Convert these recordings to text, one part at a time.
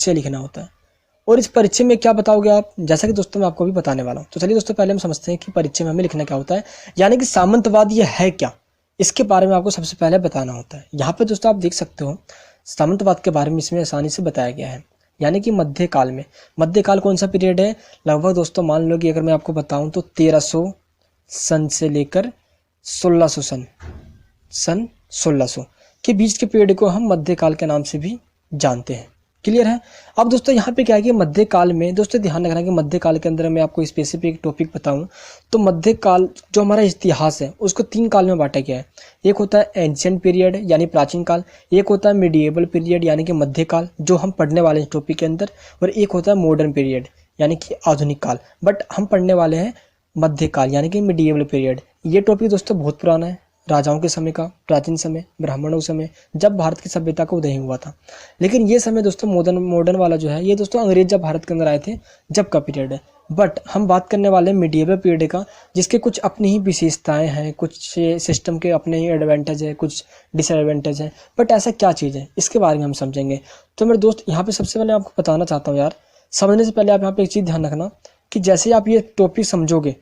से लिखना होता है। और इस परिचय में क्या बताओगे आप, जैसा कि दोस्तों मैं आपको भी बताने वाला हूँ। तो चलिए दोस्तों पहले हम समझते हैं कि परिचय में हमें लिखना क्या होता है, यानी कि सामंतवाद ये है क्या, इसके बारे में आपको सबसे पहले बताना होता है। यहाँ पे दोस्तों आप देख सकते हो सामंतवाद के बारे में इसमें आसानी से बताया गया है, यानी कि मध्यकाल में। मध्यकाल कौन सा पीरियड है, लगभग दोस्तों मान लो कि अगर मैं आपको बताऊं तो 1300 सन से लेकर 1600 सन 1600 के बीच के पीरियड को हम मध्यकाल के नाम से भी जानते हैं। क्लियर है। अब दोस्तों यहाँ पे क्या है कि मध्यकाल में दोस्तों ध्यान रखना कि मध्यकाल के अंदर मैं आपको स्पेसिफिक टॉपिक बताऊं तो मध्यकाल जो हमारा इतिहास है उसको 3 काल में बांटा गया है। एक होता है एंशिएंट पीरियड यानी प्राचीन काल, एक होता है मिडिएबल पीरियड यानी कि मध्यकाल जो हम पढ़ने वाले हैं टॉपिक के अंदर, और एक होता है मॉडर्न पीरियड यानी कि आधुनिक काल। बट हम पढ़ने वाले हैं मध्यकाल यानी कि मिडिएबल पीरियड। ये टॉपिक दोस्तों बहुत पुराना है, राजाओं के समय का, प्राचीन समय, ब्राह्मणों के समय, जब भारत की सभ्यता का उदय हुआ था। लेकिन ये समय दोस्तों मॉडर्न वाला जो है ये दोस्तों अंग्रेज जब भारत के अंदर आए थे जब का पीरियड है। बट हम बात करने वाले हैं मिडिएबल पीरियड का, जिसके कुछ अपनी ही विशेषताएं हैं, कुछ सिस्टम के अपने ही एडवांटेज है, कुछ डिसएडवांटेज है। बट ऐसा क्या चीज़ है इसके बारे में हम समझेंगे। तो मेरे दोस्त यहाँ पे सबसे पहले आपको बताना चाहता हूँ यार, समझने से पहले आप यहाँ पे एक चीज़ ध्यान रखना कि जैसे आप ये टॉपिक समझोगे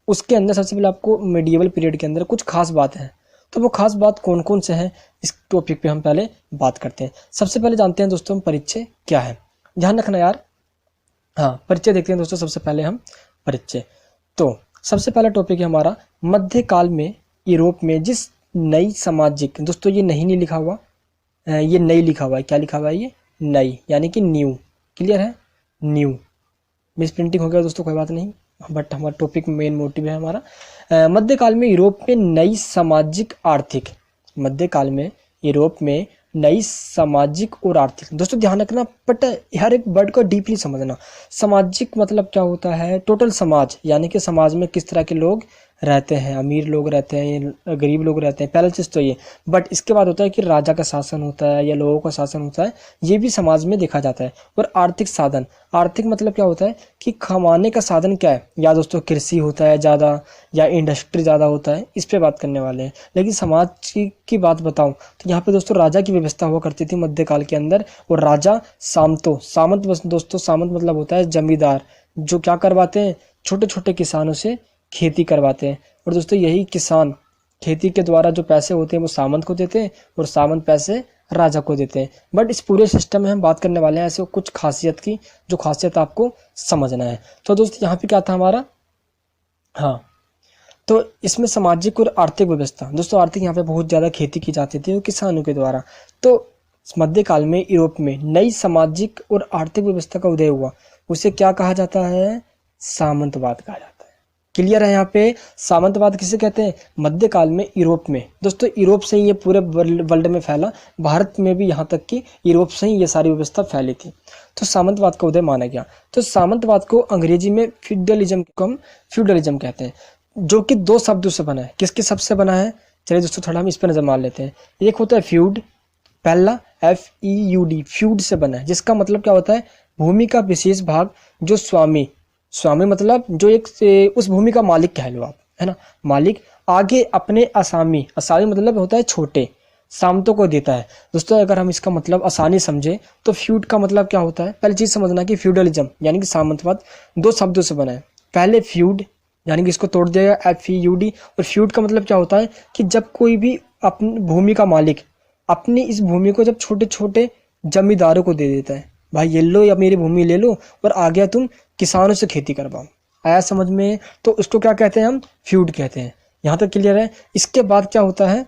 उसके अंदर सबसे पहले आपको मिडिएबल पीरियड के अंदर कुछ खास बात है। तो वो खास बात कौन कौन से हैं इस टॉपिक पे हम पहले बात करते हैं। सबसे पहले जानते हैं दोस्तों हम परिचय क्या है, ध्यान रखना यार। हाँ, परिचय देखते हैं दोस्तों सबसे पहले हम परिचय। तो सबसे पहला टॉपिक है हमारा मध्यकाल में यूरोप में जिस नई सामाजिक, दोस्तों ये नहीं लिखा हुआ, ये नई लिखा हुआ है। क्या लिखा हुआ है, ये नई यानी कि न्यू। क्लियर है, न्यू। मिस प्रिंटिंग हो गया दोस्तों, कोई बात नहीं, बट हमारा टॉपिक मेन मोटिव है हमारा। मध्यकाल में यूरोप में नई सामाजिक आर्थिक, मध्यकाल में यूरोप में नई सामाजिक और आर्थिक, दोस्तों ध्यान रखना बट हर एक वर्ड को डीपली समझना। सामाजिक मतलब क्या होता है, टोटल समाज, यानी कि समाज में किस तरह के लोग रहते हैं, अमीर लोग रहते हैं, गरीब लोग रहते हैं, पहला चीज़ तो ये। बट इसके बाद होता है कि राजा का शासन होता है या लोगों का शासन होता है, ये भी समाज में देखा जाता है। और आर्थिक साधन, आर्थिक मतलब क्या होता है कि कमाने का साधन क्या है, या दोस्तों कृषि होता है ज़्यादा या इंडस्ट्री ज़्यादा होता है, इस पर बात करने वाले हैं। लेकिन समाज की बात बताऊँ तो यहाँ पे दोस्तों राजा की व्यवस्था हुआ करती थी मध्यकाल के अंदर। और राजा सामंत, दोस्तों सामंत मतलब होता है जमींदार, जो क्या करवाते हैं, छोटे छोटे किसानों से खेती करवाते हैं। और दोस्तों यही किसान खेती के द्वारा जो पैसे होते हैं वो सामंत को देते हैं और सामंत पैसे राजा को देते हैं। बट इस पूरे सिस्टम में हम बात करने वाले हैं ऐसे कुछ खासियत की, जो खासियत आपको समझना है। तो दोस्तों यहाँ पे क्या था हमारा, हाँ, तो इसमें सामाजिक और आर्थिक व्यवस्था, दोस्तों आर्थिक यहाँ पे बहुत ज़्यादा खेती की जाती थी किसानों के द्वारा। तो मध्यकाल में यूरोप में नई सामाजिक और आर्थिक व्यवस्था का उदय हुआ, उसे क्या कहा जाता है, सामंतवाद कहा जाता है। क्लियर है। यहाँ पे सामंतवाद किसे कहते हैं, मध्यकाल में यूरोप में, दोस्तों यूरोप से ही ये पूरे वर्ल्ड में फैला, भारत में भी यहाँ तक कि यूरोप से ही ये सारी व्यवस्था फैली थी। तो सामंतवाद का उदय माना गया। तो सामंतवाद को अंग्रेजी में फ्यूडलिज्म को हम फ्यूडलिज्म कहते हैं, जो कि 2 शब्दों से बना है। किसके शब्द से बना है, चलिए दोस्तों थोड़ा हम इस पर नजर मार लेते हैं। एक होता है फ्यूड, पहला FEUD, फ्यूड से बना है, जिसका मतलब क्या होता है, भूमि का विशेष भाग जो स्वामी, स्वामी मतलब जो एक उस भूमि का मालिक कह लो आप, है ना, मालिक आगे अपने असामी, असामी मतलब होता है छोटे, सामंतों को देता है। दोस्तों अगर हम इसका मतलब आसानी समझे तो फ्यूड का मतलब क्या होता है, पहली चीज समझना कि फ्यूडलिज्म यानी कि सामंतवाद 2 शब्दों से बना है। पहले फ्यूड यानी कि इसको तोड़ दिया FEUD, और फ्यूड का मतलब क्या होता है कि जब कोई भी अपनी भूमि का मालिक अपनी इस भूमि को जब छोटे छोटे जमींदारों को दे देता है, भाई ये लो या मेरी भूमि ले लो और आ गया तुम किसानों से खेती करवाओ, आया समझ में, तो उसको क्या कहते हैं, हम फ्यूड कहते हैं। यहाँ तक क्लियर है। इसके बाद क्या होता है,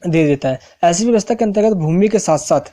दे देता है। ऐसी व्यवस्था के अंतर्गत भूमि के साथ साथ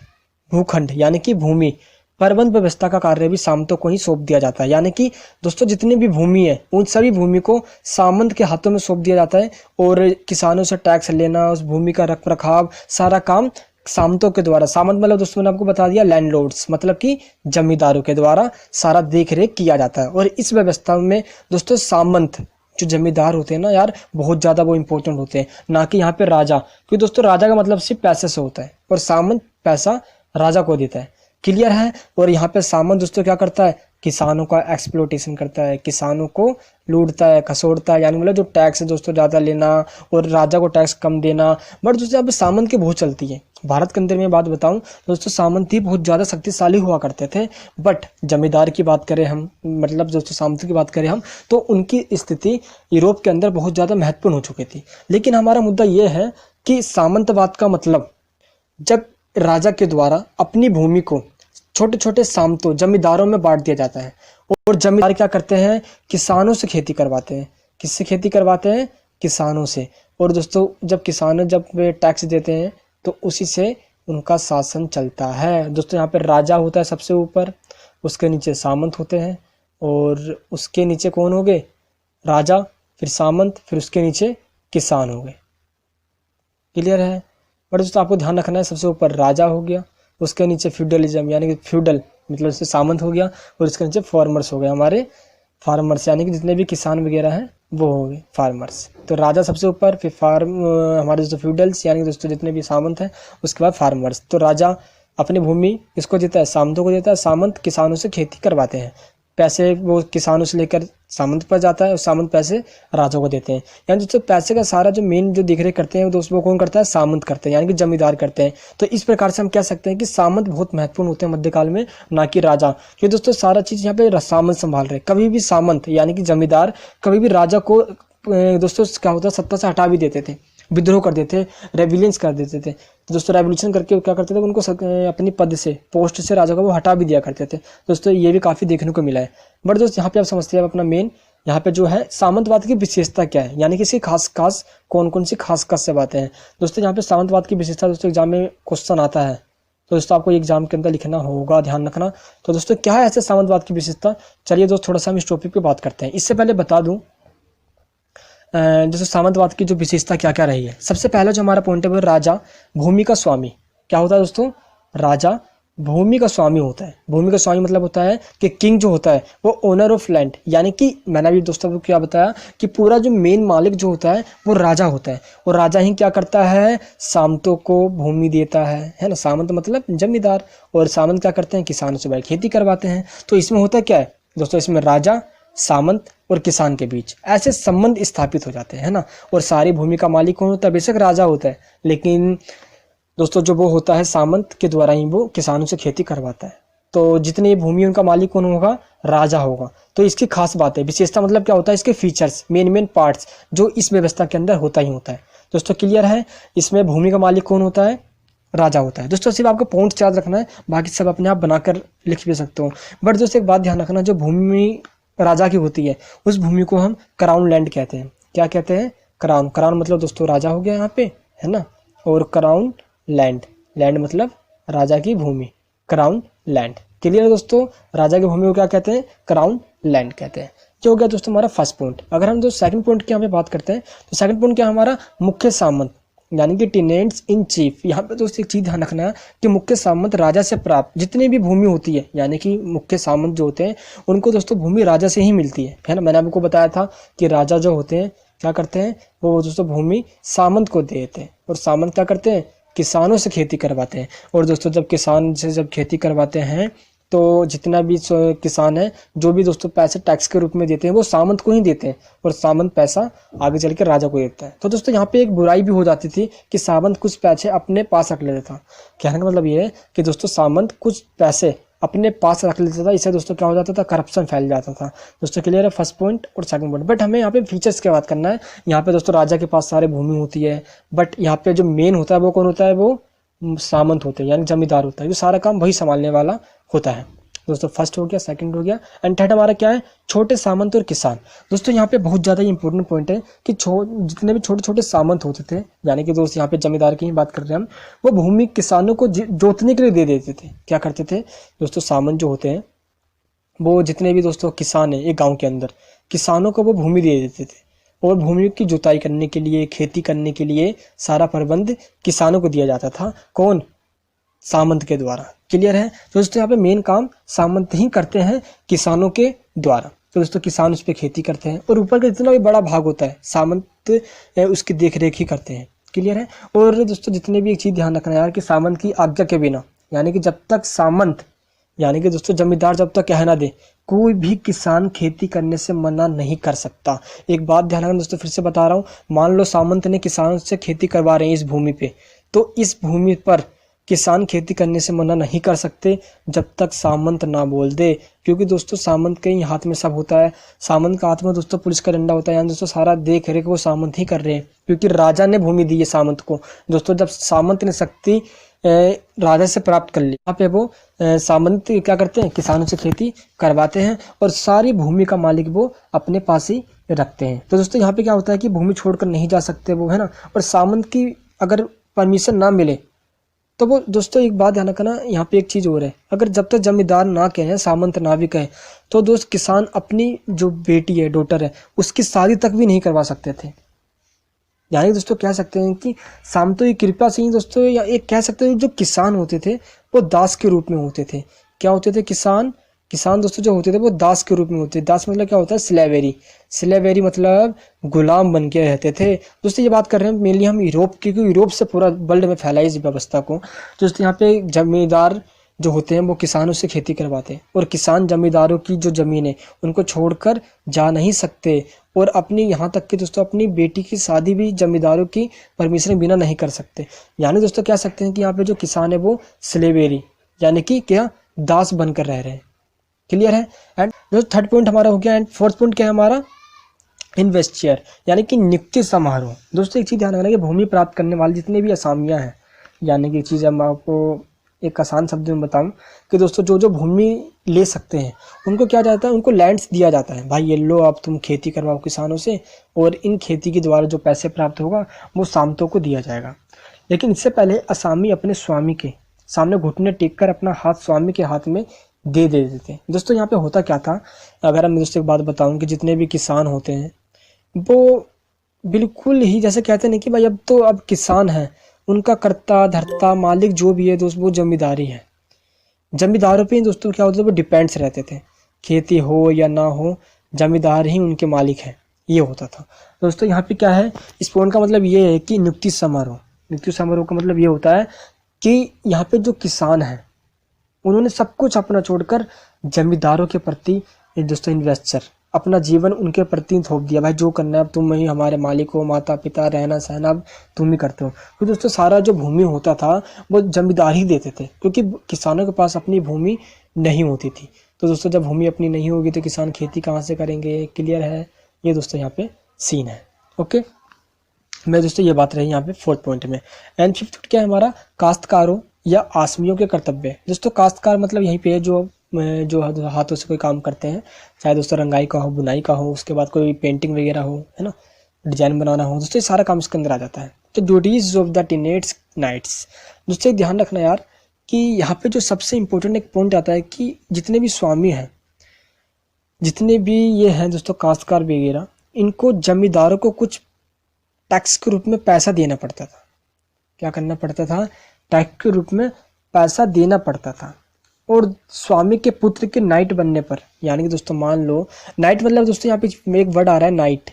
भूखंड यानी कि भूमि प्रबंध व्यवस्था का कार्य भी सामंतों को ही सौंप दिया जाता है। यानी कि दोस्तों जितनी भी भूमि है उन सभी भूमि को सामंत के हाथों में सौंप दिया जाता है, और किसानों से टैक्स लेना, उस भूमि का रख रखाव, सारा काम सामंतों के द्वारा, सामंत मतलब दोस्तों मैंने आपको बता दिया लैंडलॉर्ड्स मतलब कि जमींदारों के द्वारा सारा देख रेख किया जाता है। और इस व्यवस्था में दोस्तों सामंत जो जमींदार होते हैं ना यार, बहुत ज़्यादा वो इंपॉर्टेंट होते हैं, ना कि यहाँ पे राजा, क्योंकि दोस्तों राजा का मतलब सिर्फ पैसे से होता है और सामंत पैसा राजा को देता है। क्लियर है। और यहाँ पे सामंत दोस्तों क्या करता है, किसानों का एक्सप्लोटेशन करता है, किसानों को लूटता है, खसोड़ता है, यानी मतलब जो टैक्स है दोस्तों ज़्यादा लेना और राजा को टैक्स कम देना। बट दोस्तों यहाँ पे सामंत की बहुत चलती है। भारत के अंदर में बात बताऊं दोस्तों, सामंत ही बहुत ज़्यादा शक्तिशाली हुआ करते थे। बट जमींदार की बात करें हम, मतलब दोस्तों सामंत की बात करें हम, तो उनकी स्थिति यूरोप के अंदर बहुत ज़्यादा महत्वपूर्ण हो चुकी थी। लेकिन हमारा मुद्दा ये है कि सामंतवाद का मतलब जब राजा के द्वारा अपनी भूमि को छोटे छोटे सामंतों जमींदारों में बांट दिया जाता है और जमींदार क्या करते हैं, किसानों से खेती करवाते हैं। किससे खेती करवाते हैं, किसानों से। और दोस्तों जब किसान जब वे टैक्स देते हैं तो उसी से उनका शासन चलता है। दोस्तों यहाँ पर राजा होता है सबसे ऊपर, उसके नीचे सामंत होते हैं और उसके नीचे कौन हो गए, राजा, फिर सामंत, फिर उसके नीचे किसान हो गए। क्लियर है। बट दोस्तों आपको ध्यान रखना है, सबसे ऊपर राजा हो गया, उसके नीचे फ्यूडलिज्म यानी कि फ्यूडल मतलब उससे सामंत हो गया, और उसके नीचे फार्मर्स हो गए, हमारे फार्मर्स यानी कि जितने भी किसान वगैरह हैं वो हो गए फार्मर्स। तो राजा सबसे ऊपर, फिर हमारे दोस्तों फ्यूडल्स यानी कि दोस्तों जितने भी सामंत हैं, उसके बाद फार्मर्स। तो राजा अपनी भूमि किसको देता है, सामंतों को देता है, सामंत किसानों से खेती करवाते हैं, पैसे वो किसानों से लेकर सामंत पर जाता है और सामंत पैसे राजा को देते हैं। यानी दोस्तों पैसे का सारा जो मेन जो देख रेख करते हैं दोस्तों वो कौन करता है, सामंत करते हैं, यानी कि जमींदार करते हैं। तो इस प्रकार से हम कह सकते हैं कि सामंत बहुत महत्वपूर्ण होते हैं मध्यकाल में, ना कि राजा। क्योंकि दोस्तों सारा चीज़ यहाँ पे सामंत संभाल रहे हैं। कभी भी सामंत यानी कि जमींदार कभी भी राजा को दोस्तों क्या होता है, सत्ता से हटा भी देते थे, विद्रोह कर देते, रेविलेंस कर देते थे। तो दोस्तों रेवोल्यूशन करके क्या करते थे, उनको अपनी पद से, पोस्ट से राजा को वो हटा भी दिया करते थे। दोस्तों ये भी काफ़ी देखने को मिला है। बट दोस्तों यहाँ पे आप समझते हैं अपना मेन यहाँ पे जो है सामंतवाद की विशेषता क्या है, यानी कि इसकी खास खास कौन कौन सी खास खास से बातें हैं। दोस्तों यहाँ पे सामंतवाद की विशेषता दोस्तों एग्जाम में क्वेश्चन आता है, तो दोस्तों आपको एग्जाम के अंदर लिखना होगा, ध्यान रखना। तो दोस्तों क्या है ऐसे सामंतवाद की विशेषता, चलिए दोस्तों थोड़ा सा हम इस टॉपिक पे बात करते हैं। इससे पहले बता दूं जैसे सामंतवाद की जो विशेषता क्या क्या रही है। सबसे पहला जो हमारा पॉइंट है वो राजा भूमि का स्वामी। क्या होता है दोस्तों, राजा भूमि का स्वामी होता है। भूमि का स्वामी मतलब होता है कि किंग जो होता है वो ओनर ऑफ लैंड, यानी कि मैंने अभी दोस्तों को क्या बताया कि पूरा जो मेन मालिक जो होता है वो राजा होता है। और राजा ही क्या करता है, सामंतों को भूमि देता है ना। सामंत मतलब जमींदार, और सामंत क्या करते हैं, किसानों से भाई खेती करवाते हैं। तो इसमें होता क्या है दोस्तों, इसमें राजा, सामंत और किसान के बीच ऐसे संबंध स्थापित हो जाते हैं ना। और सारी भूमि का मालिक कौन होता है, बेशक राजा होता है, लेकिन दोस्तों जो वो होता है सामंत के द्वारा ही वो किसानों से खेती करवाता है। तो जितनी भूमि उनका मालिक कौन होगा, राजा होगा। तो इसकी खास बात है, विशेषता मतलब क्या होता है, इसके फीचर्स, मेन पार्ट्स जो इस व्यवस्था के अंदर होता ही होता है। दोस्तों क्लियर है, इसमें भूमि का मालिक कौन होता है, राजा होता है। दोस्तों सिर्फ आपको पॉइंट याद रखना है, बाकी सब अपने आप बनाकर लिख भी सकते हो। बट दोस्तों एक बात ध्यान रखना, जो भूमि राजा की होती है उस भूमि को हम क्राउन लैंड कहते हैं। क्या कहते हैं, क्राउन। क्राउन मतलब दोस्तों राजा हो गया यहाँ पे, है ना। और क्राउन लैंड, लैंड मतलब राजा की भूमि, क्राउन लैंड। क्लियर है दोस्तों, राजा की भूमि को क्या कहते हैं, क्राउन लैंड कहते हैं। ये हो गया दोस्तों हमारा फर्स्ट पॉइंट। अगर हम दोस्तों सेकंड पॉइंट की यहाँ पे बात करते हैं तो सेकंड पॉइंट क्या हमारा, मुख्य सामंत यानी कि टेनेंट्स इन चीफ। यहाँ पे दोस्तों एक चीज ध्यान रखना है कि मुख्य सामंत राजा से प्राप्त जितनी भी भूमि होती है, यानी कि मुख्य सामंत जो होते हैं उनको दोस्तों भूमि राजा से ही मिलती है ना। मैंने आपको बताया था कि राजा जो होते हैं क्या करते हैं, वो दोस्तों भूमि सामंत को देते हैं, और सामंत क्या करते हैं, किसानों से खेती करवाते हैं। और दोस्तों जब किसान से जब खेती करवाते हैं तो जितना भी किसान है, जो भी दोस्तों पैसे टैक्स के रूप में देते हैं वो सामंत को ही देते हैं, और सामंत पैसा आगे चल के राजा को देता है। तो दोस्तों यहाँ पे एक बुराई भी हो जाती थी कि सामंत कुछ पैसे अपने पास रख लेता था। कहने का मतलब ये है कि दोस्तों सामंत कुछ पैसे अपने पास रख लेता था, इससे दोस्तों क्या हो जाता था, करप्शन फैल जाता था। दोस्तों क्लियर है फर्स्ट पॉइंट और सेकंड पॉइंट। बट हमें यहाँ पे फीचर्स की बात करना है। यहाँ पे दोस्तों राजा के पास सारे भूमि होती है, बट यहाँ पे जो मेन होता है वो कौन होता है, वो सामंत होते हैं, यानी जमींदार होता है, जो सारा काम वही संभालने वाला होता है। दोस्तों फर्स्ट हो गया, सेकंड हो गया, एंड थर्ड हमारा क्या है, छोटे सामंत और किसान। दोस्तों यहाँ पे बहुत ज़्यादा इंपॉर्टेंट पॉइंट है कि जितने भी छोटे छोटे सामंत होते थे, यानी कि दोस्त यहाँ पे जमींदार की ही बात कर रहे हैं हम, वो भूमि किसानों को जोतने के लिए दे देते थे। क्या करते थे दोस्तों, सामंत जो होते हैं वो जितने भी दोस्तों किसान हैं एक गाँव के अंदर, किसानों को वो भूमि दे देते थे, और भूमि की जुताई करने के लिए, खेती करने के लिए सारा प्रबंध किसानों को दिया जाता था। कौन, सामंत के द्वारा। क्लियर है। तो दोस्तों यहाँ पे मेन काम सामंत ही करते हैं किसानों के द्वारा। तो दोस्तों किसान उस पर खेती करते हैं, और ऊपर का जितना भी बड़ा भाग होता है सामंत उसकी देख रेख ही करते हैं। क्लियर है। और दोस्तों जितने भी एक चीज़ ध्यान रखना है यार कि सामंत की आज्ञा के बिना यानी कि जब तक सामंत यानी कि दोस्तों जमींदार जब तक कह ना दे, कोई भी किसान खेती करने से मना नहीं कर सकता। एक बात ध्यान रखना दोस्तों, फिर से बता रहा हूँ, मान लो सामंत ने किसानों से खेती करवा रहे हैं इस भूमि पे, तो इस भूमि पर किसान खेती करने से मना नहीं कर सकते जब तक सामंत ना बोल दे। क्योंकि दोस्तों सामंत के ही हाथ में सब होता है, सामंत का हाथ में दोस्तों पुलिस का डंडा होता है, यानी दोस्तों सारा देख रेख वो सामंत ही कर रहे हैं, क्योंकि राजा ने भूमि दी है सामंत को। दोस्तों जब सामंत ने शक्ति राजा से प्राप्त कर ली, यहाँ पे वो सामंत क्या करते हैं, किसानों से खेती करवाते हैं और सारी भूमि का मालिक वो अपने पास ही रखते हैं। तो दोस्तों यहाँ पे क्या होता है कि भूमि छोड़कर नहीं जा सकते वो, है ना। और सामंत की अगर परमिशन ना मिले तो वो दोस्तों एक बात ध्यान रखना, यहाँ पे एक चीज़ और है, अगर जब तक जमींदार ना कहे, सामंत ना भी कहे, तो दोस्त किसान अपनी जो बेटी है, डॉटर है, उसकी शादी तक भी नहीं करवा सकते थे। यानी दोस्तों कह सकते हैं कि सामंतों की कृपा से ही दोस्तों, या एक कह सकते हैं जो किसान होते थे वो दास के रूप में होते थे। क्या होते थे, किसान दोस्तों जो होते थे वो दास के रूप में होते थे। दास मतलब क्या होता है, स्लेवेरी। स्लेवेरी मतलब गुलाम बन के रहते थे। दोस्तों ये बात कर रहे हैं मेनली हम यूरोप की, क्योंकि यूरोप से पूरा वर्ल्ड में फैलाई इस व्यवस्था को। दोस्तों यहाँ पे जमींदार जो होते हैं वो किसानों से खेती करवाते हैं, और किसान जमींदारों की जो ज़मीन है उनको छोड़कर जा नहीं सकते, और अपनी यहाँ तक कि दोस्तों अपनी बेटी की शादी भी जमींदारों की परमिशन बिना नहीं कर सकते। यानी दोस्तों कह सकते हैं कि यहाँ पे जो किसान है वो स्लेवेरी यानी कि क्या, दास बनकर रह रहे हैं। क्लियर है। एंड दोस्तों थर्ड पॉइंट हमारा हो गया। एंड फोर्थ पॉइंट क्या है हमारा, इन्वेस्टियर यानी कि नियुक्ति समारोह। दोस्तों एक चीज़ ध्यान रखना कि भूमि प्राप्त करने वाले जितने भी असामियाँ हैं, यानी कि एक चीज़ मैं आपको एक आसान शब्द में बताऊं कि दोस्तों जो जो भूमि ले सकते हैं उनको क्या जाता है, उनको लैंड्स दिया जाता है, भाई ये लो अब तुम खेती करवाओ किसानों से, और इन खेती के द्वारा जो पैसे प्राप्त होगा वो सामंतों को दिया जाएगा। लेकिन इससे पहले असामी अपने स्वामी के सामने घुटने टेक कर अपना हाथ स्वामी के हाथ में दे देते हैं। दोस्तों यहाँ पे होता क्या था, अगर मैं दोस्तों एक बात बताऊं कि जितने भी किसान होते हैं वो बिल्कुल ही जैसे कहते हैं कि भाई अब तो अब किसान है, उनका कर्ता धर्ता मालिक जो भी है दोस्त वो जमींदारी है। जमींदारों पे ही दोस्तों क्या होता है, वो डिपेंड्स रहते थे, खेती हो या ना हो जमींदार ही उनके मालिक हैं, ये होता था। दोस्तों यहाँ पे क्या है, इस पॉइंट का मतलब ये है कि नियुक्ति समारोह। नियुक्ति समारोह का मतलब ये होता है कि यहाँ पे जो किसान हैं उन्होंने सब कुछ अपना छोड़कर जमींदारों के प्रति दोस्तों इन्वेस्टर अपना जीवन उनके प्रति थोप दिया, भाई जो करना है अब तुम ही हमारे मालिक हो, माता पिता रहना सहना अब तुम ही करते हो। तो दोस्तों सारा जो भूमि होता था वो जमींदार ही देते थे, क्योंकि किसानों के पास अपनी भूमि नहीं होती थी। तो दोस्तों जब भूमि अपनी नहीं होगी तो किसान खेती कहाँ से करेंगे। क्लियर है, ये दोस्तों यहाँ पे सीन है। ओके, मैं दोस्तों ये बात रही यहाँ पे फोर्थ पॉइंट में। एंड फिफ्थ क्या है हमारा, काश्तकारों या आसमियों के कर्तव्य। दोस्तों काश्तकार मतलब यहीं पे जो हाथों से कोई काम करते हैं, चाहे दोस्तों रंगाई का हो, बुनाई का हो, उसके बाद कोई पेंटिंग वगैरह हो, है ना, डिजाइन बनाना हो, दोस्तों ये सारा काम इसके अंदर आ जाता है। तो duties of the teenage nights. दोस्तों एक ध्यान रखना यार कि यहाँ पे जो सबसे इंपॉर्टेंट एक पॉइंट आता है कि जितने भी स्वामी हैं, जितने भी ये हैं दोस्तों काश्तकार वगैरह, इनको जमींदारों को कुछ टैक्स के रूप में पैसा देना पड़ता था। क्या करना पड़ता था, टैक्स के रूप में पैसा देना पड़ता था। और स्वामी के पुत्र के नाइट बनने पर, यानी कि दोस्तों मान लो नाइट मतलब दोस्तों यहाँ पे एक वर्ड आ रहा है नाइट।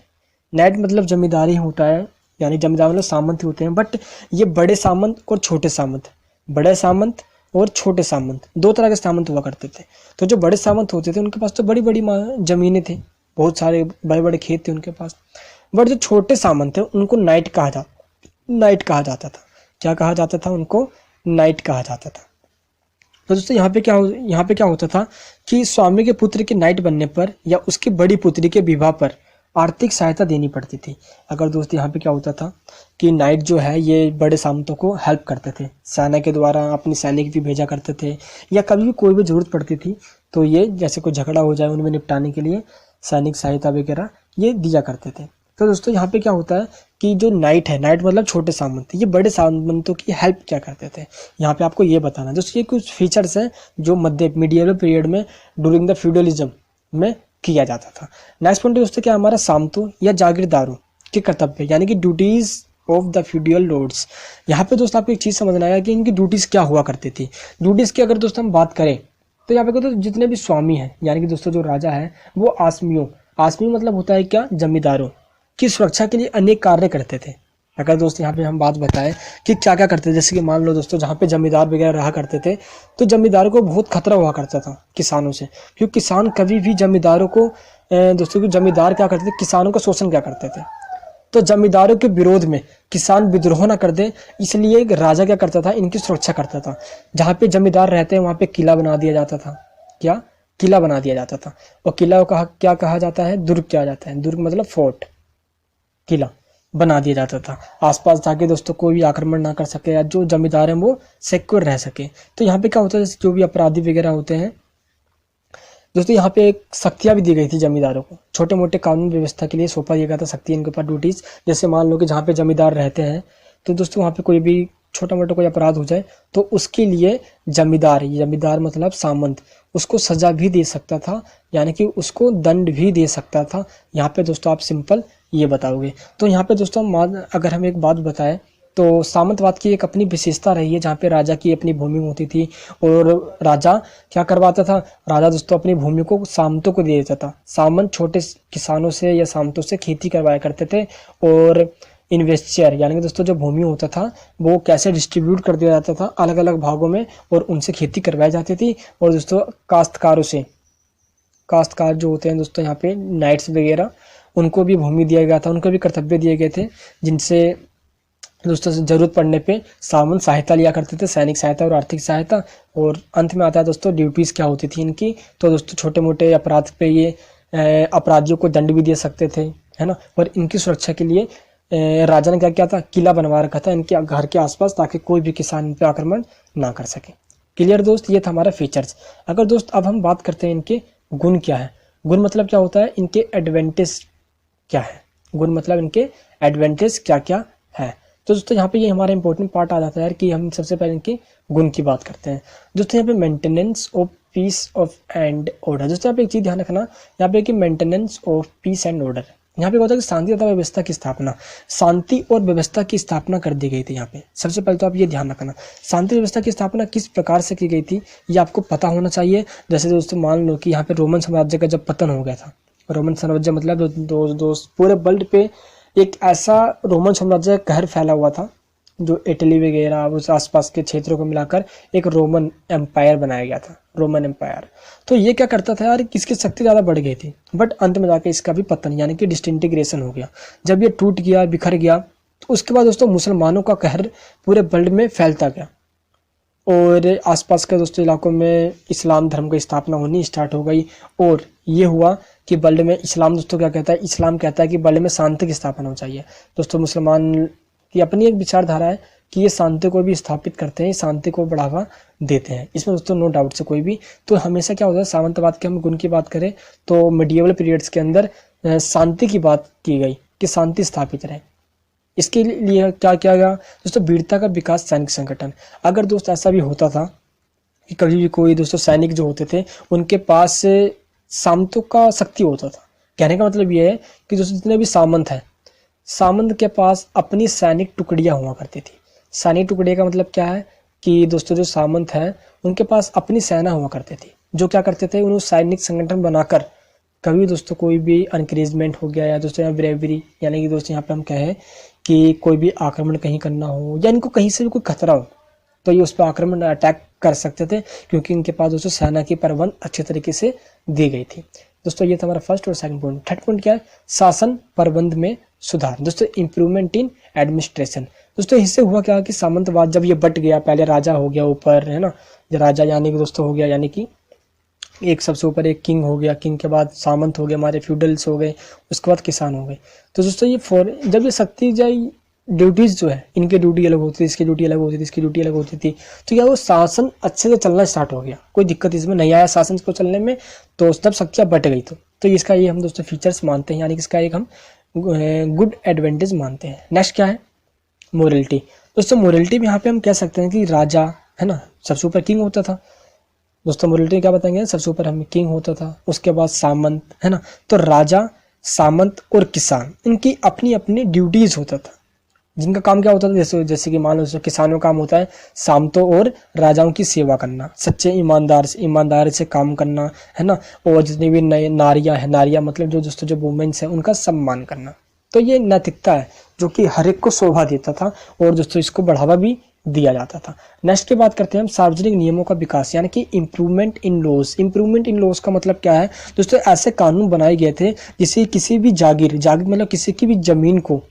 नाइट मतलब जमींदारी होता है, यानी जमींदार मतलब सामंत होते हैं, बट ये बड़े सामंत और छोटे सामंत, बड़े सामंत और छोटे सामंत, दो तरह के सामंत हुआ करते थे। तो जो बड़े सामंत होते थे उनके पास तो बड़ी बड़ी जमीनें थी, बहुत सारे बड़े बड़े खेत थे उनके पास। बट जो छोटे सामंत थे उनको नाइट कहा जाता था। क्या कहा जाता था, उनको नाइट कहा जाता था। तो दोस्तों यहाँ पे क्या होता था कि स्वामी के पुत्र के नाइट बनने पर या उसकी बड़ी पुत्री के विवाह पर आर्थिक सहायता देनी पड़ती थी। अगर दोस्तों यहाँ पे क्या होता था कि नाइट जो है ये बड़े सामंतों को हेल्प करते थे, सेना के द्वारा अपनी सैनिक भी भेजा करते थे, या कभी भी कोई भी जरूरत पड़ती थी तो ये जैसे कोई झगड़ा हो जाए उनमें निपटाने के लिए सैनिक सहायता वगैरह ये दिया करते थे। तो दोस्तों यहाँ पे क्या होता है कि जो नाइट है, नाइट मतलब छोटे सामंत, ये बड़े सामंतों की हेल्प क्या करते थे, यहाँ पे आपको ये बताना है। दोस्तों ये कुछ फीचर्स हैं जो मिडियल पीरियड में ड्यूरिंग द फ्यूडलिज्म में किया जाता था। नेक्स्ट पॉइंट दोस्तों क्या हमारा, सामंतों या जागीरदारों के कर्तव्य, यानी कि duties of the feudal lords. यहाँ पे दोस्तों आपको एक चीज़ समझना है कि इनकी ड्यूटीज क्या हुआ करती थी। ड्यूटीज की अगर दोस्तों हम बात करें तो यहाँ पे दोस्तों जितने भी स्वामी हैं, यानी कि दोस्तों जो राजा है वो आसमी मतलब होता है क्या, जमींदारों की सुरक्षा के लिए अनेक कार्य करते थे। अगर दोस्त यहाँ पे हम बात बताएं कि क्या क्या करते थे, जैसे कि मान लो दोस्तों जहाँ पे जमींदार वगैरह रहा करते थे, तो जमींदारों को बहुत खतरा हुआ करता था किसानों से, क्योंकि किसान कभी भी जमींदारों को दोस्तों की जमींदार क्या करते थे, किसानों का शोषण क्या करते थे, तो जमींदारों के विरोध में किसान विद्रोह ना कर दे, इसलिए राजा क्या करता था, इनकी सुरक्षा करता था। जहाँ पे जमींदार रहते हैं वहाँ पे किला बना दिया जाता था। क्या? किला बना दिया जाता था। और किला को क्या कहा जाता है? दुर्ग किया जाता है। दुर्ग मतलब फोर्ट, किला बना दिया जाता था आसपास, ताकि दोस्तों कोई भी आक्रमण ना कर सके या जो जमींदार हैं वो सिक्योर रह सके। तो यहाँ पे क्या होता है, जैसे जो भी अपराधी वगैरह होते हैं दोस्तों, यहाँ पे एक शक्तियाँ भी दी गई थी जमींदारों को, छोटे मोटे कानून व्यवस्था के लिए सौंपा दिया गया था शक्ति इनके ऊपर, ड्यूटीज। जैसे मान लो कि जहाँ पे जमींदार रहते हैं तो दोस्तों वहाँ पे कोई भी छोटा मोटा कोई अपराध हो जाए तो उसके लिए जमींदार मतलब सामंत, उसको सजा भी दे सकता था, यानी कि उसको दंड भी दे सकता था। यहाँ पे दोस्तों आप सिंपल ये बताओगे। तो यहाँ पे दोस्तों अगर हम एक बात बताएं तो सामंतवाद की एक अपनी विशेषता रही है, जहाँ पे राजा की अपनी भूमि होती थी और राजा क्या करवाता था, राजा दोस्तों अपनी भूमि को सामंतों को दे देता था। सामंत छोटे किसानों से या सामंतों से खेती करवाया करते थे, और इन्वेस्टर यानी कि दोस्तों जो भूमि होता था वो कैसे डिस्ट्रीब्यूट कर दिया जाता था अलग अलग भागों में, और उनसे खेती करवाई जाती थी। और दोस्तों काश्तकार जो होते हैं दोस्तों यहाँ पे नाइट्स वगैरह, उनको भी भूमि दिया गया था, उनको भी कर्तव्य दिए गए थे, जिनसे दोस्तों जरूरत पड़ने पे सामंत सहायता लिया करते थे, सैनिक सहायता और आर्थिक सहायता। और अंत में आता है दोस्तों ड्यूटीज़ क्या होती थी इनकी। तो दोस्तों छोटे मोटे अपराध पे ये अपराधियों को दंड भी दे सकते थे, है ना। और इनकी सुरक्षा के लिए राजा ने क्या किया था, किला बनवा रखा था इनके घर के आसपास, ताकि कोई भी किसान इन पे आक्रमण ना कर सके। क्लियर दोस्त, ये था हमारा फीचर्स। अगर दोस्त अब हम बात करते हैं इनके गुण क्या है। गुण मतलब क्या होता है, इनके एडवांटेज क्या है। गुण मतलब इनके एडवांटेज क्या क्या है। तो दोस्तों यहाँ पे ये हमारा इंपॉर्टेंट पार्ट आ जाता है कि हम सबसे पहले इनके गुण की बात करते हैं। दोस्तों यहाँ पे maintenance of peace of and order. दोस्तों यहाँ पे एक चीज़ ध्यान रखना, यहाँ पे कि maintenance of peace and order, यहाँ पे होता है कि शांति तथा व्यवस्था की स्थापना, शांति और व्यवस्था की स्थापना कर दी गई थी। यहाँ पे सबसे पहले तो आप ये ध्यान रखना, शांति व्यवस्था की स्थापना किस प्रकार से की गई थी ये आपको पता होना चाहिए। जैसे दोस्तों मान लो कि यहाँ पे रोमन साम्राज्य का जब पतन हो गया था, रोमन साम्राज्य मतलब पूरे वर्ल्ड पे एक ऐसा रोमन साम्राज्य कहर फैला हुआ था, जो इटली वगैरह उस आसपास के क्षेत्रों को मिलाकर एक रोमन एम्पायर बनाया गया था, रोमन एम्पायर। तो ये क्या करता था यार, किसकी शक्ति ज़्यादा बढ़ गई थी, बट अंत में जाके इसका भी पतन यानी कि डिसइंटीग्रेशन हो गया। जब ये टूट गया, बिखर गया, तो उसके बाद दोस्तों मुसलमानों का कहर पूरे वर्ल्ड में फैलता गया, और आसपास के दोस्तों इलाकों में इस्लाम धर्म की स्थापना होनी स्टार्ट हो गई। और ये हुआ कि वर्ल्ड में इस्लाम दोस्तों क्या कहता है, इस्लाम कहता है कि वर्ल्ड में शांति की स्थापना हो चाहिए। दोस्तों मुसलमान की अपनी एक विचारधारा है कि ये शांति को भी स्थापित करते हैं, शांति को बढ़ावा देते हैं, इसमें दोस्तों नो डाउट से कोई भी। तो हमेशा क्या होता है, सामंतवाद के हम गुण की बात करें तो मिडिएवल पीरियड्स के अंदर शांति की बात की गई कि शांति स्थापित रहे। इसके लिए क्या किया गया दोस्तों, वीरता का विकास सैनिक संगठन। अगर दोस्त ऐसा भी होता था कि कभी भी कोई दोस्तों सैनिक जो होते थे उनके पास सामंतों का शक्ति होता था। कहने का मतलब ये है कि दोस्तों जितने भी सामंत हैं, सामंत के पास अपनी सैनिक टुकड़ियां हुआ करती थी। सैनिक टुकड़िया का मतलब क्या है कि दोस्तों जो सामंत हैं उनके पास अपनी सेना हुआ करती थी, जो क्या करते थे, उन्हें सैनिक संगठन बनाकर कभी दोस्तों कोई भी अनकरेजमेंट हो गया या दोस्तों यहाँ ब्रेवरी यानी कि दोस्तों यहाँ पे हम कहें कि कोई भी आक्रमण कहीं करना हो या इनको कहीं से भी कोई खतरा हो, तो ये उस पर आक्रमण अटैक कर सकते थे, क्योंकि इनके पास दोस्तों सेना की प्रबंध अच्छे तरीके से दी गई थी। दोस्तों ये था हमारा फर्स्ट और सेकंड पॉइंट। थर्ड पॉइंट क्या है, शासन प्रबंध में सुधार। दोस्तों इंप्रूवमेंट इन एडमिनिस्ट्रेशन। दोस्तों इससे हुआ क्या कि सामंतवाद जब ये बट गया, पहले राजा हो गया ऊपर, है ना, राजा यानी कि दोस्तों हो गया यानी कि एक सबसे ऊपर एक किंग हो गया, किंग के बाद सामंत हो गए, हमारे फ्यूडल्स हो गए, उसके बाद किसान हो गए। तो दोस्तों ये जब ये शक्ति जाई, ड्यूटीज जो है इनकी ड्यूटी अलग होती थी, इसकी ड्यूटी अलग होती थी, इसकी ड्यूटी अलग होती थी, तो क्या वो शासन अच्छे से चलना स्टार्ट हो गया, कोई दिक्कत इसमें नहीं आया शासन को चलने में। तो तब शक्तियाँ बट गई। तो इसका ये हम दोस्तों फीचर्स मानते हैं, यानी कि इसका एक हम गुड एडवांटेज मानते हैं। नेक्स्ट क्या है, मोरलिटी। दोस्तों मोरलिटी में यहाँ पे हम कह सकते हैं कि राजा है ना सबसे ऊपर किंग होता था। दोस्तों मोरलिटी क्या बताएंगे, सबसे ऊपर हमें किंग होता था, उसके बाद सामंत, है ना। तो राजा, सामंत और किसान इनकी अपनी अपनी ड्यूटीज होता था, जिनका काम क्या होता था, जैसे कि मान लो किसानों का काम होता है सामंतों और राजाओं की सेवा करना, सच्चे ईमानदारी से काम करना, है ना। और जितनी भी नारियां हैं, नारियां मतलब जो दोस्तों जो वुमेन्स हैं उनका सम्मान करना। तो ये नैतिकता है जो कि हर एक को शोभा देता था और दोस्तों इसको बढ़ावा भी दिया जाता था। नेक्स्ट की बात करते हैं हम सार्वजनिक नियमों का विकास यानी कि improvement in laws. Improvement in laws का मतलब क्या है दोस्तों, ऐसे कानून बनाए गए थे जिससे किसी भी जागीर मतलब किसी की भी जमीन को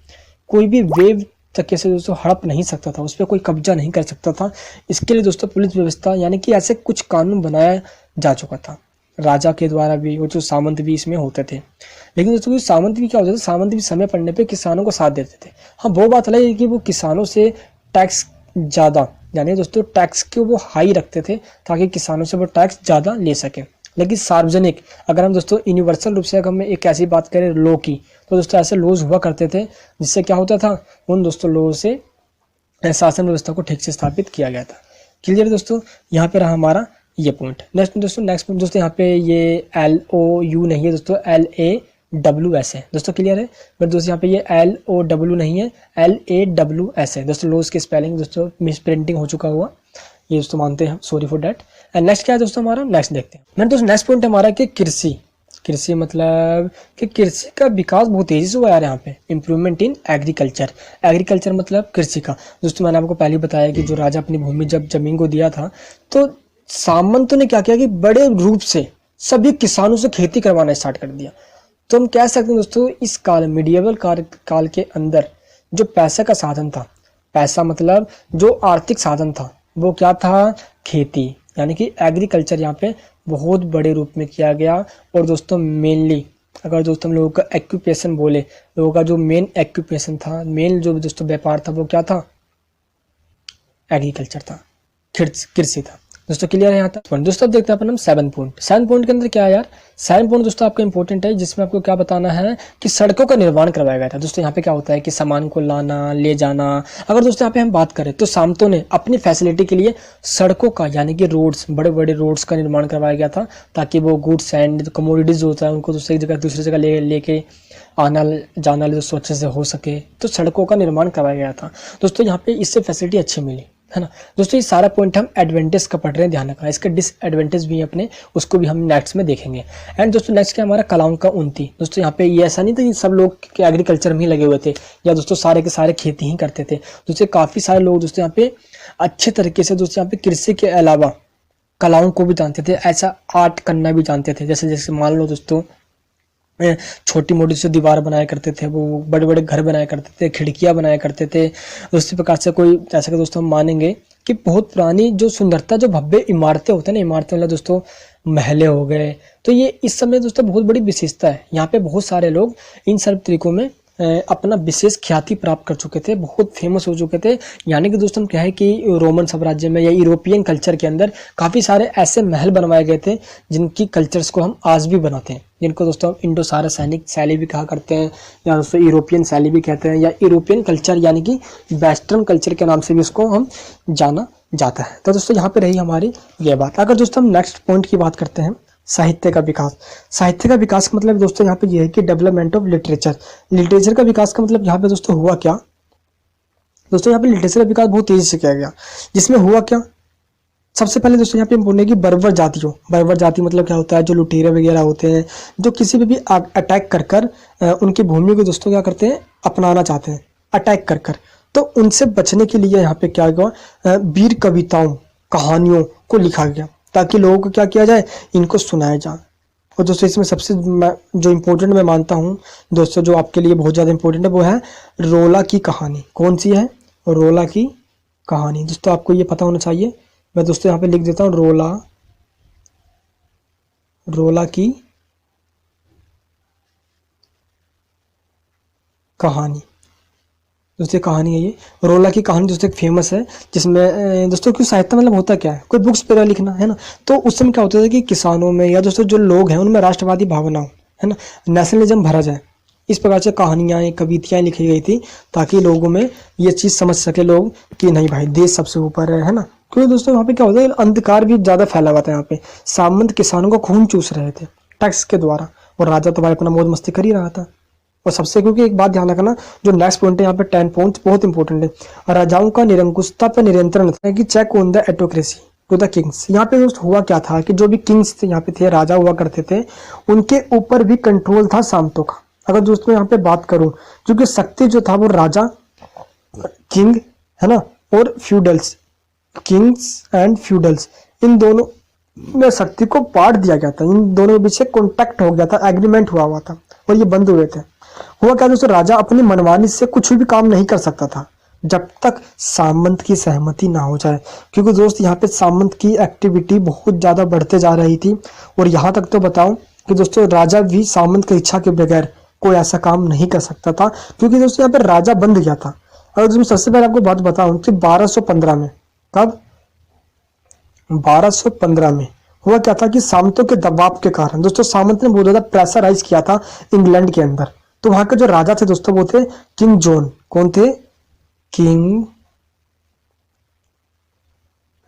कोई भी वेव तरीके से दोस्तों हड़प नहीं सकता था, उस पर कोई कब्जा नहीं कर सकता था। इसके लिए दोस्तों पुलिस व्यवस्था यानी कि ऐसे कुछ कानून बनाया जा चुका था राजा के द्वारा भी, और जो सामंत भी इसमें होते थे। लेकिन दोस्तों सामंत भी क्या होता था, सामंत भी समय पड़ने पे किसानों को साथ देते थे। हाँ वो बात अलग है कि वो किसानों से टैक्स ज़्यादा यानी दोस्तों टैक्स को वो हाई रखते थे ताकि किसानों से वो टैक्स ज़्यादा ले सकें। लेकिन सार्वजनिक अगर हम दोस्तों यूनिवर्सल रूप से अगर हम एक ऐसी बात करें लॉ की, तो दोस्तों ऐसे लॉज हुआ करते थे जिससे क्या होता था, उन दोस्तों लॉ से शासन व्यवस्था को ठीक से स्थापित किया गया था। क्लियर दोस्तों, यहाँ पे रहा हमारा ये पॉइंट। नेक्स्ट पॉइंट दोस्तों यहाँ पे ये LOU नहीं है दोस्तों, LAWS है दोस्तों। क्लियर है, बट दोस्तों यहाँ पे ये LOW नहीं है, LAWS है दोस्तों। लॉज की स्पेलिंग दोस्तों मिस प्रिंटिंग हो चुका हुआ, ये दोस्तों मानते हैं, sorry for that. And next क्या है दोस्तों हमारा, नेक्स्ट देखते हैं दोस्तों। नेक्स्ट पॉइंट हमारा कि कृषि मतलब कि कृषि का विकास बहुत तेजी से हुआ यार यहाँ पे। इम्प्रूवमेंट इन एग्रीकल्चर मतलब कृषि का। दोस्तों मैंने आपको पहले बताया कि जो राजा अपनी भूमि जब जमीन को दिया था तो सामंतों ने क्या किया कि बड़े रूप से सभी किसानों से खेती करवाना स्टार्ट कर दिया। तो हम कह सकते हैं दोस्तों इस काल मिडिएवल काल के अंदर जो पैसे का साधन था, पैसा मतलब जो आर्थिक साधन था वो क्या था, खेती यानी कि एग्रीकल्चर यहाँ पे बहुत बड़े रूप में किया गया। और दोस्तों मेनली अगर दोस्तों हम लोगों का एक्यूपेशन बोले, लोगों का जो मेन एक्यूपेशन था, मेन जो दोस्तों व्यापार था वो क्या था, एग्रीकल्चर था, कृषि था दोस्तों। क्लियर है यहाँ तक। दोस्तों अब देखते हैं अपन हम 7 पॉइंट के अंदर क्या है यार, 7 पॉइंट दोस्तों आपका इंपॉर्टेंट है, जिसमें आपको क्या बताना है कि सड़कों का निर्माण करवाया गया था। दोस्तों यहाँ पे क्या होता है कि सामान को लाना ले जाना। अगर दोस्तों यहाँ पे हम बात करें तो सामंतों ने अपनी फैसिलिटी के लिए सड़कों का यानी कि रोड्स, बड़े बड़े रोड्स का निर्माण करवाया गया था ताकि वो गुड्स एंड कमोडिटीज होता है उनको दूसरी जगह दूसरी जगह लेके आना जाना दोस्तों अच्छे से हो सके, तो सड़कों का निर्माण करवाया गया था दोस्तों। यहाँ पे इससे फैसिलिटी अच्छी मिली है ना दोस्तों। ये सारा पॉइंट हम एडवांटेज का पढ़ रहे हैं, ध्यान रखना। इसके डिसएडवांटेज भी अपने उसको भी हम नेक्स्ट में देखेंगे। एंड दोस्तों नेक्स्ट क्या हमारा कलाओं का उन्नति। दोस्तों यहाँ पे ये ऐसा नहीं था कि सब लोग एग्रीकल्चर में ही लगे हुए थे या दोस्तों सारे के सारे खेती ही करते थे। दोस्तों काफी सारे लोग दोस्तों यहाँ पे अच्छे तरीके से दोस्तों यहाँ पे कृषि के अलावा कलाओं को भी जानते थे, ऐसा आर्ट करना भी जानते थे। जैसे जैसे मान लो दोस्तों छोटी मोटी से दीवार बनाया करते थे, वो बड़े बड़े घर बनाया करते थे, खिड़कियां बनाया करते थे। उसी प्रकार से कोई जैसा कि दोस्तों हम मानेंगे कि बहुत पुरानी जो सुंदरता, जो भव्य इमारतें होते हैं ना, इमारतें मतलब दोस्तों महले हो गए, तो ये इस समय दोस्तों बहुत बड़ी विशेषता है। यहाँ पे बहुत सारे लोग इन सब तरीकों में अपना विशेष ख्याति प्राप्त कर चुके थे, बहुत फेमस हो चुके थे। यानी कि दोस्तों क्या है कि रोमन साम्राज्य में या यूरोपियन कल्चर के अंदर काफ़ी सारे ऐसे महल बनवाए गए थे जिनकी कल्चर्स को हम आज भी बनाते हैं, जिनको दोस्तों हम इंडो सारासैनिक शैली भी कहा करते हैं या दोस्तों यूरोपियन शैली भी कहते हैं, या यूरोपियन कल्चर यानी कि वेस्टर्न कल्चर के नाम से भी इसको हम जाना जाता है। तो दोस्तों यहाँ पे रही हमारी ये बात। अगर दोस्तों हम नेक्स्ट पॉइंट की बात करते हैं, साहित्य का विकास। साहित्य का विकास का मतलब दोस्तों यहाँ पे ये है कि डेवलपमेंट ऑफ लिटरेचर का विकास का मतलब यहाँ पे दोस्तों हुआ क्या, दोस्तों यहाँ पे लिटरेचर का विकास बहुत तेजी से किया गया। जिसमें हुआ क्या, सबसे पहले दोस्तों यहाँ पे हम बोलेंगे बर्बर जाति मतलब क्या होता है, जो लुटेरे वगैरह होते हैं जो किसी पे भी अटैक कर उनकी भूमि को दोस्तों क्या करते हैं, अपनाना चाहते हैं अटैक कर तो उनसे बचने के लिए यहाँ पे क्या हुआ, वीर कविताओं कहानियों को लिखा गया ताकि लोगों को क्या किया जाए, इनको सुनाया जाए। और दोस्तों इसमें सबसे जो इम्पोर्टेंट मैं मानता हूँ दोस्तों, जो आपके लिए बहुत ज़्यादा इम्पोर्टेंट है, वो है रोला की कहानी। कौन सी है, रोला की कहानी। दोस्तों आपको ये पता होना चाहिए, मैं दोस्तों यहाँ पे लिख देता हूँ रोला की कहानी। दोस्तों कहानी है ये रोला की कहानी दोस्तों, एक फेमस है जिसमें दोस्तों क्यों साहित्य मतलब होता क्या है, कोई बुक्स वगैरह लिखना है ना। तो उस समय क्या होता था कि किसानों में या दोस्तों जो लोग हैं उनमें राष्ट्रवादी भावना है ना, नेशनलिज्म भरा जाए, इस प्रकार से कहानियाँ कविताएं लिखी गई थी ताकि लोगों में ये चीज़ समझ सके लोग कि नहीं भाई देश सबसे ऊपर है ना। क्योंकि दोस्तों वहाँ पे क्या होता है, अंधकार भी ज़्यादा फैला हुआ था। यहाँ पे सामंत किसानों का खून चूस रहे थे टैक्स के द्वारा, और राजा तो भाई अपना मौज मस्ती कर ही रहा था। और सबसे क्योंकि एक बात ध्यान रखना, जो नेक्स्ट पॉइंट है यहाँ पे 10 पॉइंट बहुत इंपॉर्टेंट है, राजाओं का निरंकुशता पर नियंत्रण कि check on the autocracy to the kings. यहाँ पे दोस्त हुआ क्या था कि जो भी किंग्स थे यहाँ पे थे, राजा हुआ करते थे, उनके ऊपर भी कंट्रोल था सामंतों का। अगर दोस्तों यहाँ पे बात करूं, क्योंकि शक्ति जो था वो राजा, किंग है ना, और फ्यूडल्स, किंग्स एंड फ्यूडल्स, इन दोनों में शक्ति को बांट दिया गया था। इन दोनों के बीच से कॉन्ट्रैक्ट हो गया था, एग्रीमेंट हुआ था और ये बंद हुए थे। हुआ क्या दोस्तों, राजा अपनी मनमानी से कुछ भी काम नहीं कर सकता था जब तक सामंत की सहमति ना हो जाए, क्योंकि दोस्त यहाँ पे सामंत की एक्टिविटी बहुत ज्यादा बढ़ते जा रही थी। और यहाँ तक तो बताऊं कि दोस्तों राजा भी सामंत की इच्छा के बगैर कोई ऐसा काम नहीं कर सकता था, क्योंकि दोस्तों यहाँ पे राजा बंद गया था। अगर मैं सबसे पहले आपको बात बताऊं कि 1215 में, कब 1215 में हुआ क्या था कि सामंतों के दबाव के कारण दोस्तों सामंत ने बहुत ज्यादा प्रेशराइज किया था इंग्लैंड के अंदर। तो वहां के जो राजा थे दोस्तों वो थे किंग जॉन। कौन थे? King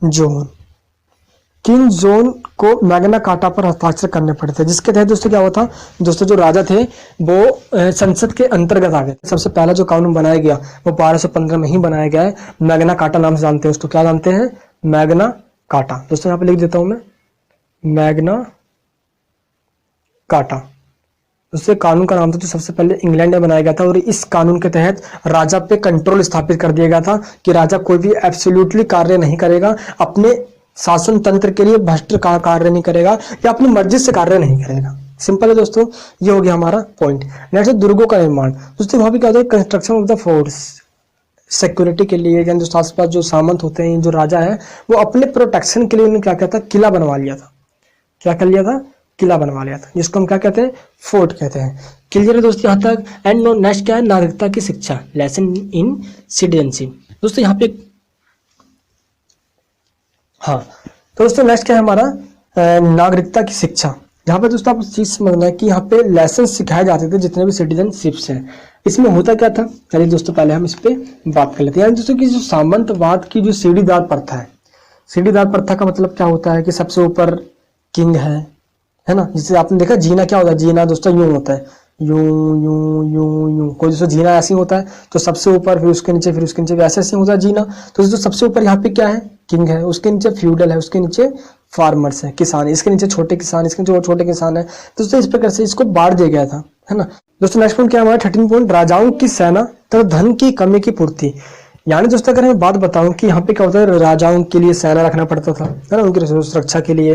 John. किंग जॉन को मैग्ना कार्टा पर हस्ताक्षर करने पड़े थे, जिसके तहत दोस्तों क्या हुआ था, दोस्तों जो राजा थे वो संसद के अंतर्गत आ गए। सबसे पहला जो कानून बनाया गया वो 1215 में ही बनाया गया है। मैग्ना कार्टा नाम से जानते हैं उसको, क्या जानते हैं? Magna carta. दोस्तों यहाँ पे लिख देता हूं मैं, मैग्ना कार्टा। उससे कानून का नाम था जो सबसे पहले इंग्लैंड में बनाया गया था। और इस कानून के तहत राजा पे कंट्रोल स्थापित कर दिया गया था कि राजा कोई भी एब्सोल्युटली कार्य नहीं करेगा, अपने शासन तंत्र के लिए भ्रष्ट कार्य नहीं करेगा या अपनी मर्जी से कार्य नहीं करेगा। सिंपल है दोस्तों, ये हो गया हमारा पॉइंट। नेक्स्ट है दुर्गों का निर्माण। दोस्तों वहां भी क्या होता है, construction of the forts, security के लिए, यानी जो आसपास जो सामंत होते हैं, जो राजा है, वो अपने प्रोटेक्शन के लिए उन्होंने क्या किया था, किला बनवा लिया था। क्या कर लिया था? किला बनवा लिया था, जिसको हम क्या कहते हैं, फोर्ट कहते हैं। क्लियर है दोस्तों यहाँ तक? एंड नेक्स्ट क्या है, नागरिकता की शिक्षा, लेसन इन सिटीजनशिप। दोस्तों यहाँ पे हाँ, तो दोस्तों नेक्स्ट क्या है हमारा, नागरिकता की शिक्षा। यहाँ पे दोस्तों आप चीज समझना है कि यहाँ पे लेसन सिखाए जाते थे जितने भी सिटीजनशिप्स हैं। इसमें होता क्या था, चलिए दोस्तों पहले हम इस पे बात कर लेते हैं। दोस्तों की जो सामंतवाद की जो सीढ़ीदार प्रथा है, सीढ़ीदार प्रथा का मतलब क्या होता है कि सबसे ऊपर किंग है ना। जिससे आपने देखा जीना क्या होता है, जीना दोस्तों यूं होता है, यूं यूं यूं यूं। कोई दोस्तों जीना ऐसे ही होता है, तो सबसे ऊपर, फिर उसके नीचे, फिर उसके नीचे, ऐसे ऐसे होता है जीना। तो दोस्तों सबसे ऊपर यहाँ पे क्या है, किंग है, उसके नीचे फ्यूडल है, उसके नीचे फार्मर्स है, किसान, इसके नीचे छोटे किसान, इसके नीचे और छोटे किसान है। तो दोस्तों इस प्रकार से इसको बांट दिया गया था, है ना। दोस्तों नेक्स्ट पॉइंट क्या है हमारा 13 पॉइंट, राजाओं की सेना तथा धन की कमी की पूर्ति। यानी दोस्तों अगर मैं बात बताऊं कि यहाँ पे क्या होता है, राजाओं के लिए सेना रखना पड़ता था, है ना, उनकी सुरक्षा के लिए।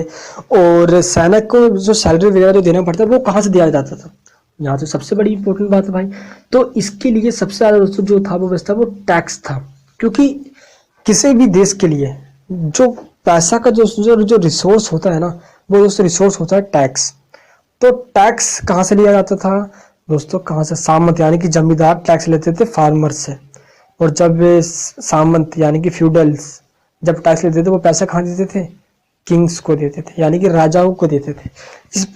और सैनिक को जो सैलरी वगैरह जो देना पड़ता है वो कहाँ से दिया जाता था, यहाँ तो सबसे बड़ी इंपॉर्टेंट बात है भाई। तो इसके लिए सबसे ज्यादा दोस्तों जो था वो व्यवस्था, वो टैक्स था। क्योंकि किसी भी देश के लिए जो पैसा का जो रिसोर्स होता है ना, वो दोस्तों रिसोर्स होता है टैक्स। तो टैक्स कहाँ से लिया जाता था दोस्तों, कहाँ से? सामंत यानी कि जमींदार टैक्स लेते थे फार्मर से। और जब सामंत यानी कि फ्यूडल्स जब टैक्स लेते थे वो पैसा कहाँ देते थे, किंग्स को देते थे, यानी कि राजाओं को देते थे।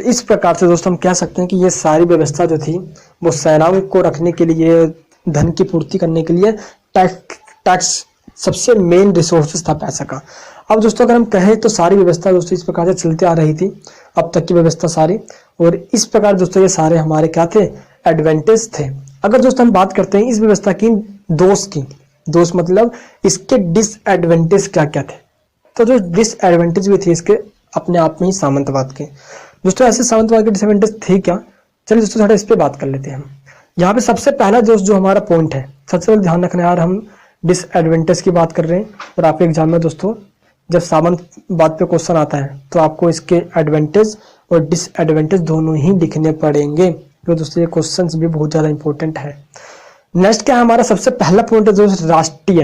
इस प्रकार से दोस्तों हम कह सकते हैं कि ये सारी व्यवस्था जो थी वो सेनाओं को रखने के लिए, धन की पूर्ति करने के लिए टैक्स सबसे मेन रिसोर्सेस था पैसा का। अब दोस्तों अगर हम कहें तो सारी व्यवस्था दोस्तों इस प्रकार से चलती आ रही थी अब तक की व्यवस्था सारी। और इस प्रकार दोस्तों ये सारे हमारे क्या थे, एडवांटेज थे। अगर दोस्तों हम बात करते हैं इस व्यवस्था की दोष मतलब इसके डिसएडवांटेज क्या क्या थे, तो जो डिसएडवांटेज भी थे इसके अपने आप में ही सामंतवाद के। दोस्तों ऐसे सामंतवाद के डिसएडवांटेज थे क्या, चलिए दोस्तों थोड़ा इस पे बात कर लेते हैं हम। यहाँ पे सबसे पहला दोस्त जो हमारा पॉइंट है, सबसे पहले ध्यान रखना यार, हम डिसएडवांटेज की बात कर रहे हैं। और आपके एग्जाम में दोस्तों जब सामंतवाद पे क्वेश्चन आता है तो आपको इसके एडवांटेज और डिसएडवांटेज दोनों ही लिखने पड़ेंगे। तो दोस्तों ये क्वेश्चन भी बहुत ज्यादा इंपॉर्टेंट है। नेक्स्ट क्या है हमारा सबसे पहला पॉइंट है दोस्तों, राष्ट्रीय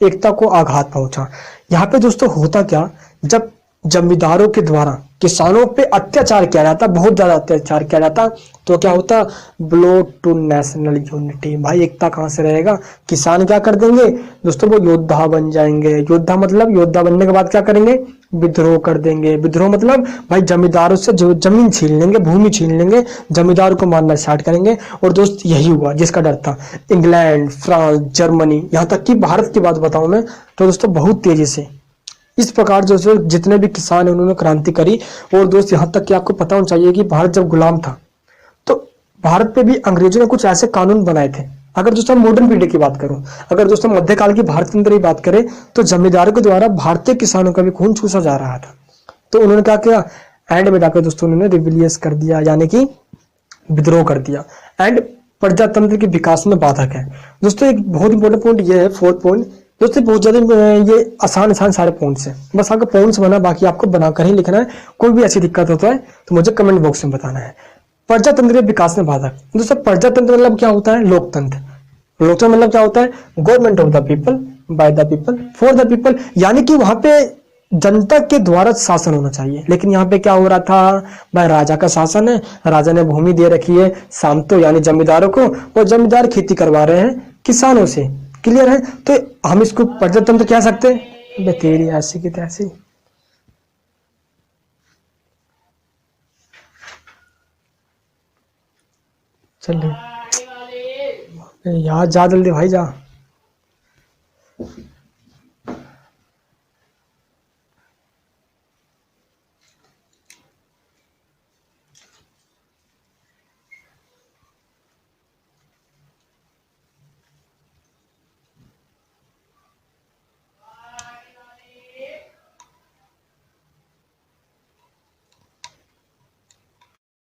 एकता को आघात पहुंचा। यहाँ पे दोस्तों होता क्या, जब जमींदारों के द्वारा किसानों पे अत्याचार किया जाता, बहुत ज्यादा अत्याचार किया जाता, तो क्या होता, ब्लो टू नेशनल यूनिटी। भाई एकता कहाँ से रहेगा, किसान क्या कर देंगे दोस्तों, वो योद्धा बन जाएंगे। योद्धा मतलब योद्धा बनने के बाद क्या करेंगे, विद्रोह कर देंगे। विद्रोह मतलब भाई जमींदारों से जो जमीन छीन लेंगे, भूमि छीन लेंगे, जमींदारों को मारना स्टार्ट करेंगे। और दोस्त यही हुआ जिसका डर था। इंग्लैंड, फ्रांस, जर्मनी, यहाँ तक कि भारत की बात बताऊं मैं तो दोस्तों बहुत तेजी से इस प्रकार जो जितने भी किसान है उन्होंने क्रांति करी। और दोस्त यहाँ तक कि आपको पता होना चाहिए कि भारत जब गुलाम था तो भारत पे भी अंग्रेजों ने कुछ ऐसे कानून बनाए थे। अगर दोस्तों मॉडर्न पीरियड की बात करूं, अगर दोस्तों मध्यकाल की भारत के अंदर ही बात करें तो जमींदारों के द्वारा भारतीय किसानों का भी खून चूसा जा रहा था। तो उन्होंने क्या किया, एंड में जाकर दोस्तों उन्होंने रिविलियस कर दिया, यानी कि विद्रोह कर दिया। एंड प्रजातंत्र के विकास में बाधक है। दोस्तों एक बहुत इंपॉर्टेंट पॉइंट ये है, फोर्थ पॉइंट। दोस्तों बहुत ज्यादा ये आसान सारे पॉइंट्स हैं, बस आपको पॉइंट्स बना, बाकी आपको बनाकर ही लिखना है। कोई भी ऐसी दिक्कत होता है तो मुझे कमेंट बॉक्स में बताना है। प्रजातंत्र विकास में बाधक। दोस्तों प्रजातंत्र मतलब क्या होता है? लोकतंत्र। लोकतंत्र मतलब क्या होता है? Government of the people, by the people, for the people, यानी कि वहां पे जनता के द्वारा शासन होना चाहिए। लेकिन यहाँ पे क्या हो रहा था भाई? राजा का शासन है, राजा ने भूमि दे रखी है सामंतों यानी जमींदारों को, और जमींदार खेती करवा रहे हैं किसानों से। क्लियर है? तो हम इसको प्रजातंत्र कह सकते हैं। तेरी ऐसी की तैसी। चलिए यार, जा जल्दी भाई जा।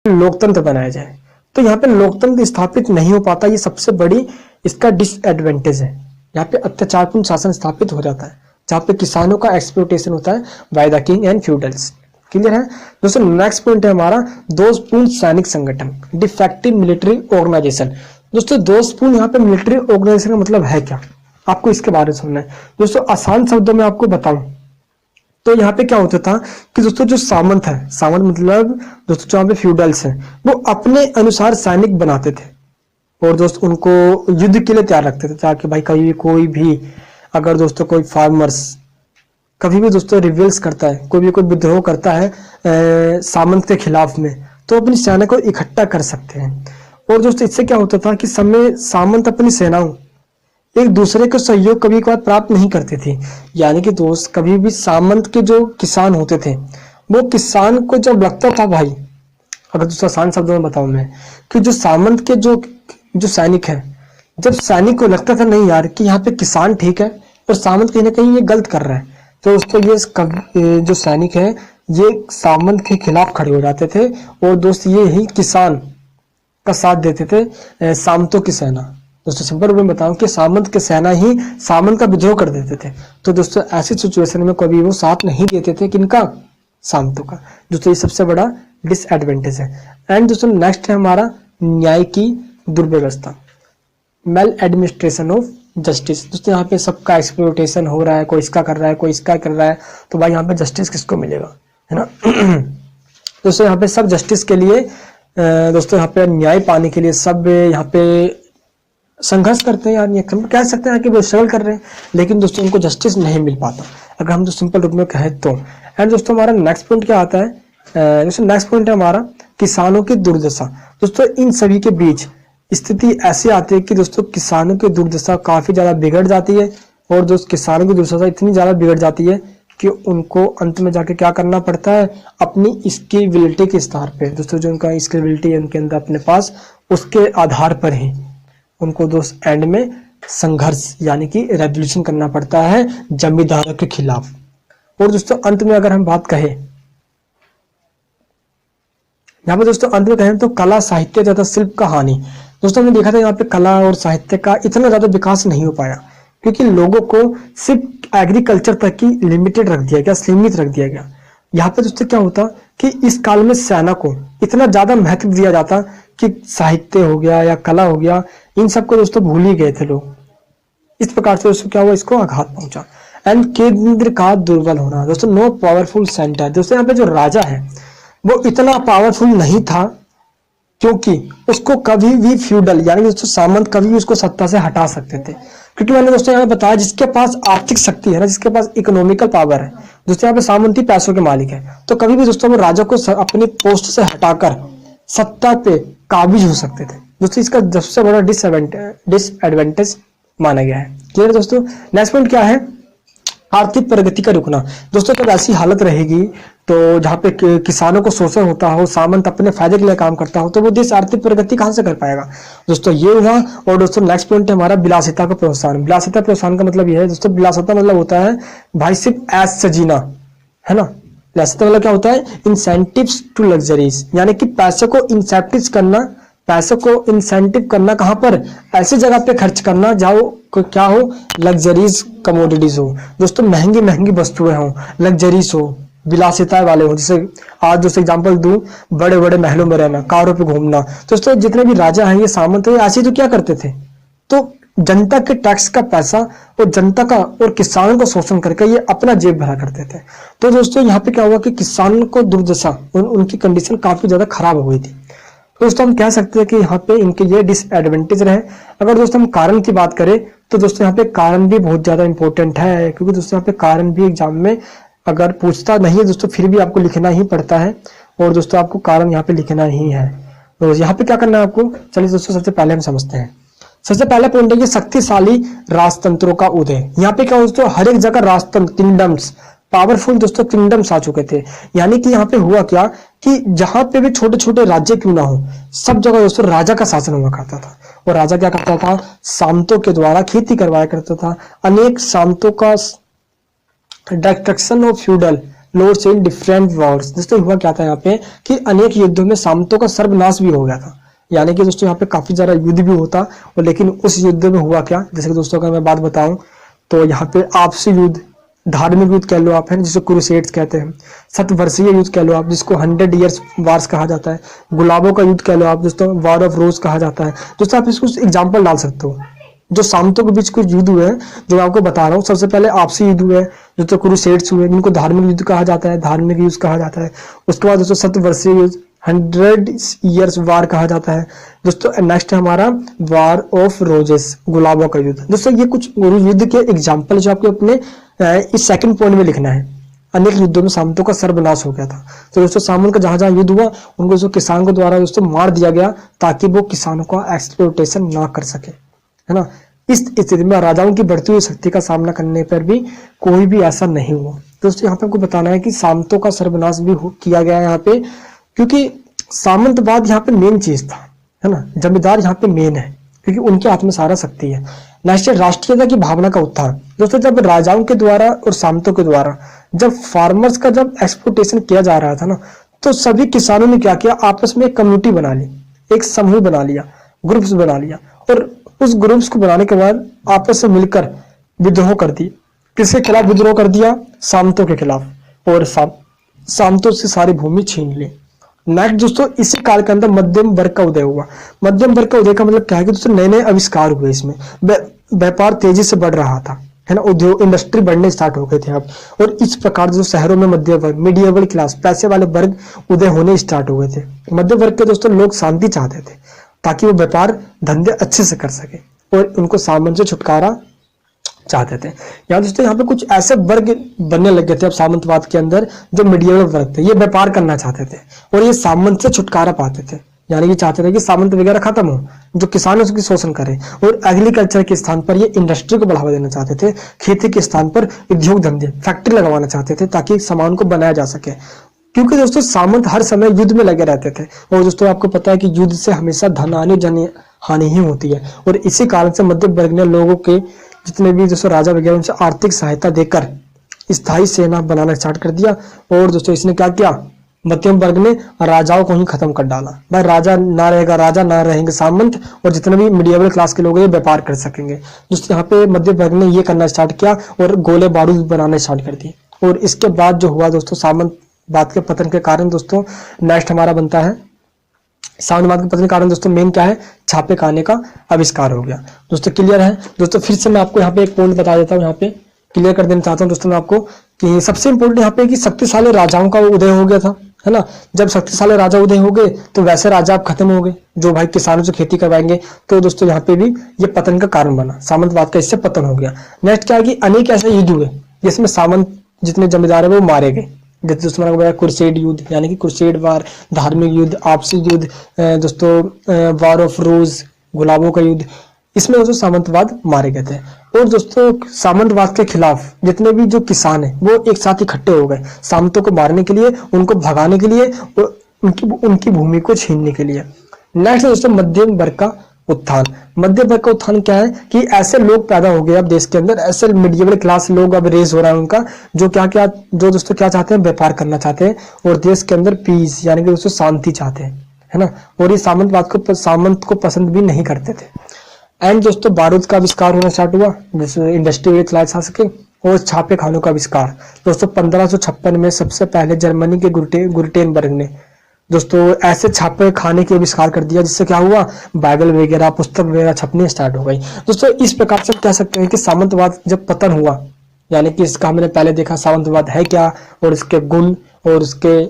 लोकतंत्र बनाया जाए, तो यहाँ पे लोकतंत्र स्थापित नहीं हो पाता। ये सबसे बड़ी इसका डिसएडवांटेज है। यहाँ पे अत्याचारपूर्ण शासन स्थापित हो जाता है, जहाँ पे किसानों का एक्सप्लोटेशन होता है by the king and feudals. Clear है? दोस्तों नेक्स्ट पॉइंट है हमारा दोषपूर्ण सैनिक संगठन, डिफेक्टिव मिलिट्री ऑर्गेनाइजेशन। दोस्तों दोषपूर्ण यहाँ पे मिलिट्री ऑर्गेनाइजेशन का मतलब है क्या, आपको इसके बारे में सुनना है। दोस्तों आसान शब्दों में आपको बताऊं तो यहाँ पे क्या होता था कि दोस्तों जो सामंत है, सामंत मतलब दोस्तों जो यहाँ पे फ्यूडल्स हैं, वो अपने अनुसार सैनिक बनाते थे और दोस्त उनको युद्ध के लिए तैयार रखते थे, ताकि भाई कभी भी कोई भी अगर दोस्तों कोई फार्मर्स कभी भी दोस्तों रिवेल्स करता है, कोई भी कोई विद्रोह करता है सामंत के खिलाफ में, तो अपनी सेना को इकट्ठा कर सकते हैं। और दोस्तों इससे क्या होता था कि समय सामंत अपनी सेनाओं एक दूसरे को सहयोग कभी कभार प्राप्त नहीं करते थे। यानी कि दोस्त कभी भी सामंत के जो किसान होते थे, वो किसान को जब लगता था भाई, अगर दूसरा आसान शब्दों में बताऊं मैं, कि जो सामंत के जो सैनिक है, जब सैनिक को लगता था नहीं यार कि यहाँ पे किसान ठीक है और सामंत कहीं ना कहीं ये गलत कर रहा है, तो उसको ये जो सैनिक है ये सामंत के खिलाफ खड़े हो जाते थे और दोस्त ये ही किसान का साथ देते थे सामंतों की सेना। दोस्तों सिंपल रूप में बताऊं कि सामंत की सेना ही सामंत का विद्रोह कर देते थे। तो दोस्तों ऐसी सिचुएशन में कभी वो साथ नहीं देते थे, किनका? सामंतों का। दोस्तों ये सबसे बड़ा डिसएडवांटेज है। एंड दोस्तों नेक्स्ट है हमारा न्याय की दुर्व्यवस्था, मेल एडमिनिस्ट्रेशन ऑफ जस्टिस। दोस्तों यहाँ पे सबका एक्सप्लोटेशन हो रहा है, कोई इसका कर रहा है, कोई इसका कर रहा है, तो भाई यहाँ पे जस्टिस किसको मिलेगा, है ना? दोस्तों यहाँ पे सब जस्टिस के लिए दोस्तों यहाँ पे न्याय पाने के लिए सब यहाँ पे संघर्ष करते हैं यार, ये कह सकते हैं कि वो स्ट्रगल कर रहे हैं, लेकिन दोस्तों उनको जस्टिस नहीं मिल पाता, अगर हम तो सिंपल रूप में कहें तो। एंड दोस्तों हमारा नेक्स्ट पॉइंट क्या आता है? दोस्तों नेक्स्ट पॉइंट है हमारा किसानों की दुर्दशा। दोस्तों इन सभी के बीच स्थिति ऐसी आती है कि दोस्तों किसानों की दुर्दशा काफी ज्यादा बिगड़ जाती है, और दोस्त किसानों की दुर्दशा इतनी ज्यादा बिगड़ जाती है कि उनको अंत में जाके क्या करना पड़ता है? अपनी स्केलेबिलिटी के स्तर पे, दोस्तों जो उनका स्केलेबिलिटी है उनके अंदर अपने पास, उसके आधार पर ही उनको दोस्त एंड में संघर्ष यानी कि रेवोल्यूशन करना पड़ता है जमींदारों के खिलाफ। और दोस्तों अंत में अगर हम बात कहें, यहाँ पे दोस्तों अंत में कहें तो कला साहित्य तथा शिल्प का हानि। दोस्तों हमने देखा था यहाँ पे कला और साहित्य का इतना ज्यादा विकास नहीं हो पाया, क्योंकि लोगों को सिर्फ एग्रीकल्चर तक ही लिमिटेड रख दिया गया, सीमित रख दिया गया। यहाँ पे दोस्तों क्या होता कि इस काल में सेना को इतना ज्यादा महत्व दिया जाता कि साहित्य हो गया या कला हो गया, इन सबको दोस्तों भूल ही गए थे लोग। इस प्रकार से दोस्तों क्या हुआ? इसको आघात पहुंचा। एंड केंद्र का दुर्बल होना। दोस्तों नो पावरफुल सेंटर। दोस्तों यहाँ पे जो राजा है वो इतना पावरफुल नहीं था, क्योंकि उसको कभी भी फ्यूडल यानी दोस्तों सामंत कभी भी उसको सत्ता से हटा सकते थे। क्योंकि मैंने दोस्तों यहाँ बताया जिसके पास आर्थिक शक्ति है ना, जिसके पास इकोनॉमिकल पावर है, दोस्तों यहाँ पे सामंती पैसों के मालिक है, तो कभी भी दोस्तों वो राजा को अपनी पोस्ट से हटाकर सत्ता पे काबिज हो सकते थे। दोस्तों इसका सबसे बड़ा डिसएडवांटेज माना गया है। क्लियर है दोस्तों? नेक्स्ट पॉइंट क्या है? आर्थिक प्रगति का रुकना। दोस्तों जब ऐसी हालत रहेगी तो जहाँ पे किसानों को शोषण होता हो, सामंत अपने फायदे के लिए काम करता हो, तो वो देश आर्थिक प्रगति कहाँ से कर पाएगा? दोस्तों ये हुआ। और दोस्तों नेक्स्ट पॉइंट है हमारा विलासिता का प्रोत्साहन। विलासिता प्रोत्साहन का मतलब ये है दोस्तों, विलासिता मतलब होता है भाई सिर्फ ऐश से जीना, है ना? विलासिता मतलब क्या होता है? इंसेंटिव्स टू लग्जरीज, यानी कि पैसे को इंसेंटिव करना पैसों को इंसेंटिव करना कहाँ पर, ऐसी जगह पे खर्च करना जहाँ क्या हो, लग्जरीज कमोडिटीज हो दोस्तों, महंगी महंगी वस्तुएं हो, लग्जरीज हो, विलासिता वाले हो। जैसे आज दोस्तों एग्जांपल दूं, बड़े बड़े महलों में रहना, कारों पे घूमना। दोस्तों जितने भी राजा हैं, ये सामंत हैं, ऐसे तो क्या करते थे, तो जनता के टैक्स का पैसा और जनता का और किसानों का शोषण करके ये अपना जेब भरा करते थे। तो दोस्तों यहाँ पे क्या हुआ कि किसानों को दुर्दशा, उनकी कंडीशन काफी ज्यादा खराब हो गई थी। दोस्तों हम कह सकते हैं कि यहाँ पे इनके ये डिसएडवांटेज रहे। अगर दोस्तों हम कारण की बात करें तो दोस्तों यहाँ पे कारण भी बहुत ज्यादा इंपॉर्टेंट है, क्योंकि दोस्तों यहाँ पे कारण भी एग्जाम में अगर पूछता नहीं है दोस्तों, फिर भी आपको लिखना ही पड़ता है, और दोस्तों आपको कारण यहाँ पे लिखना ही है। तो यहाँ पे क्या करना है आपको, चलिए दोस्तों सबसे पहले हम समझते हैं। सबसे पहला पॉइंट है कि शक्तिशाली राजतंत्रों का उदय। यहाँ पे क्या दोस्तों, हर एक जगह राजतंत्र, किंगडम्स, पावरफुल दोस्तों किंगडम्स आ चुके थे। यानी कि यहाँ पे हुआ क्या कि जहां पे भी छोटे छोटे राज्य क्यों ना हो, सब जगह दोस्तों राजा का शासन हुआ करता था। और राजा क्या करता था, सामंतों के द्वारा खेती करवाया करता था। अनेक सामंतों का destruction of feudal lords in different Wars. दोस्तों हुआ क्या था यहाँ पे कि अनेक युद्धों में सामंतों का सर्वनाश भी हो गया था। यानी कि दोस्तों यहाँ पे काफी ज्यादा युद्ध भी होता, और लेकिन उस युद्ध में हुआ क्या, जैसे कि दोस्तों अगर मैं बात बताऊं तो यहाँ पे आपसी युद्ध, धार्मिक युद्ध कह लो आप, है जिसको क्रूसेड्स कहते हैं, शतवर्षीय युद्ध कह लो आप, जिसको 100 ईयर्स वार्स कहा जाता है, गुलाबों का युद्ध कह लो आप दोस्तों, वॉर ऑफ रोज कहा जाता है। दोस्तों आप इसको एग्जाम्पल डाल सकते हो। जो सामंतों के बीच कुछ युद्ध हुए हैं जो मैं आपको बता रहा हूँ, सबसे पहले आपसी युद्ध हुए जो तो क्रूसेड्स हुए, जिनको धार्मिक युद्ध कहा जाता है, धार्मिक युद्ध कहा जाता है। उसके बाद दोस्तों शतवर्षीय युद्ध, 100 ईयर्स वार कहा जाता है दोस्तों। नेक्स्ट है हमारा वॉर ऑफ रोजेस, गुलाबों का युद्ध। दोस्तों ये कुछ युद्ध के एग्जाम्पल जो आपको अपने इस सेकंड पॉइंट में लिखना है। अनेक युद्धों में सामंतों का सर्वनाश हो गया था। तो दोस्तों सामंत का जहां जहां युद्ध हुआ, उनको जो किसान के द्वारा दोस्तों मार दिया गया, ताकि वो किसानों का एक्सप्लॉयटेशन ना कर सके, है ना। इस स्थिति में राजाओं की बढ़ती हुई शक्ति का सामना करने पर भी कोई भी ऐसा नहीं हुआ। दोस्तों यहाँ पे आपको बताना है कि सामंतों का सर्वनाश भी किया गया यहाँ पे, क्योंकि सामंतवाद यहाँ पे मेन चीज था, है ना। जमींदार यहाँ पे मेन है, क्योंकि उनके हाथ में सारा शक्ति है। नेक्स्ट राष्ट्रीयता की भावना का उत्थान। दोस्तों जब राजाओं के द्वारा और सामंतों के द्वारा जब फार्मर्स का जब एक्सप्लोटेशन किया जा रहा था ना, तो सभी किसानों ने क्या किया, आपस में एक कम्युनिटी बना ली, एक समूह बना लिया, ग्रुप्स बना लिया, और उस ग्रुप्स को बनाने के बाद आपस में मिलकर विद्रोह कर दी। किसके खिलाफ विद्रोह कर दिया, सामंतों के खिलाफ, और सामंतों से सारी भूमि छीन ली। नेक्स्ट दोस्तों इसी काल के अंदर मध्यम वर्ग का उदय हुआ। मध्यम वर्ग का उदय का मतलब क्या है कि दोस्तों नए नए आविष्कार हुए, इसमें व्यापार तेजी से बढ़ रहा था, है ना, उद्योग इंडस्ट्री बढ़ने स्टार्ट हो गए थे अब। और इस प्रकार जो शहरों में मध्य वर्ग, मीडिएवल क्लास, पैसे वाले वर्ग उदय होने स्टार्ट हुए थे। मध्य वर्ग के दोस्तों लोग शांति चाहते थे, ताकि वो व्यापार धंधे अच्छे से कर सके, और उनको सामंत से छुटकारा चाहते थे। यहाँ दोस्तों यहाँ पे कुछ ऐसे वर्ग बनने लग गए थे अब सामंतवाद के अंदर, जो मीडिएवल वर्ग थे, ये व्यापार करना चाहते थे और ये सामंत से छुटकारा पाते थे। यानी कि चाहते थे कि सामंत वगैरह खत्म हो, जो किसान उसकी शोषण करे, और एग्रीकल्चर के स्थान पर ये इंडस्ट्री को बढ़ावा देना चाहते थे। खेती के स्थान पर उद्योग धंधे, फैक्ट्री लगवाना चाहते थे, ताकि सामान को बनाया जा सके। क्योंकि दोस्तों सामंत हर समय युद्ध में लगे रहते थे, और दोस्तों आपको पता है कि युद्ध से हमेशा धन हानि जन हानि ही होती है। और इसी कारण से मध्य वर्ग ने लोगों के जितने भी दोस्तों राजा वगैरह उनसे आर्थिक सहायता देकर स्थायी सेना बनाना स्टार्ट कर दिया। और दोस्तों इसने क्या किया, मध्यम वर्ग ने राजाओं को ही खत्म कर डाला। भाई राजा ना रहेगा, राजा ना रहेंगे सामंत, और जितने भी मीडिएवल क्लास के लोग हैं ये व्यापार कर सकेंगे। दोस्तों यहाँ पे मध्य वर्ग ने ये करना स्टार्ट किया और गोले बारूद बनाना स्टार्ट कर दिए। और इसके बाद जो हुआ दोस्तों सामंतवाद के पतन के कारण, दोस्तों नेक्स्ट हमारा बनता है सामंतवाद के पतन के कारण दोस्तों मेन क्या है, छापे खाने का आविष्कार हो गया। दोस्तों क्लियर है। दोस्तों फिर से मैं आपको यहाँ पे एक पॉइंट बता देता हूँ, यहाँ पे क्लियर कर देना चाहता हूँ दोस्तों मैं आपको, कि सबसे इंपॉर्टेंट यहाँ पे कि शक्तिशाली राजाओं का उदय हो गया था, है ना। जब शक्तिशाली राजा उदय हो गए तो वैसे राजा अब खत्म हो गए जो भाई किसानों से खेती करवाएंगे। तो दोस्तों यहाँ पे भी ये पतन का कारण बना, सामंतवाद का इससे पतन हो गया। नेक्स्ट क्या है कि अनेक ऐसे युद्ध हुए जिसमें सामंत जितने जमींदार है वो मारे गए। जैसे दोस्तों मैंने बताया क्रूसेड युद्ध, यानी कि क्रूसेड वार, धार्मिक युद्ध, आपसी युद्ध, दोस्तों वॉर ऑफ रोज, गुलाबों का युद्ध, इसमें दोस्तों सामंतवाद मारे गए थे। और दोस्तों सामंतवाद के खिलाफ जितने भी जो किसान हैं वो एक साथ इकट्ठे हो गए सामंतों को मारने के लिए, उनको भगाने के लिए, और उनकी भूमि को छीनने के लिए। नेक्स्ट दोस्तों मध्यम वर्ग का उत्थान। मध्य वर्ग का उत्थान क्या है कि ऐसे लोग पैदा हो गए अब देश के अंदर, ऐसे मीडिएवल क्लास लोग अब रेज हो रहा है उनका, जो दोस्तों क्या चाहते हैं, व्यापार करना चाहते हैं, और देश के अंदर पीस यानी कि दोस्तों शांति चाहते हैं, है ना, और ये सामंत को पसंद भी नहीं करते थे। एंड दोस्तों बारूद का आविष्कार होना स्टार्ट हुआ, जिसमें इंडस्ट्री चलाए जा सके, और छापे खानों का आविष्कार दोस्तों 1556 में सबसे पहले जर्मनी के गुटेनबर्ग ने दोस्तों ऐसे छापे खाने के आविष्कार कर दिया, जिससे क्या हुआ, बाइबल वगैरह पुस्तक वगैरह छपनी स्टार्ट हो गई। दोस्तों इस प्रकार से हम कह सकते हैं कि सामंतवाद जब पतन हुआ, यानी कि इसका हमने पहले देखा सामंतवाद है क्या, और इसके गुण और इसके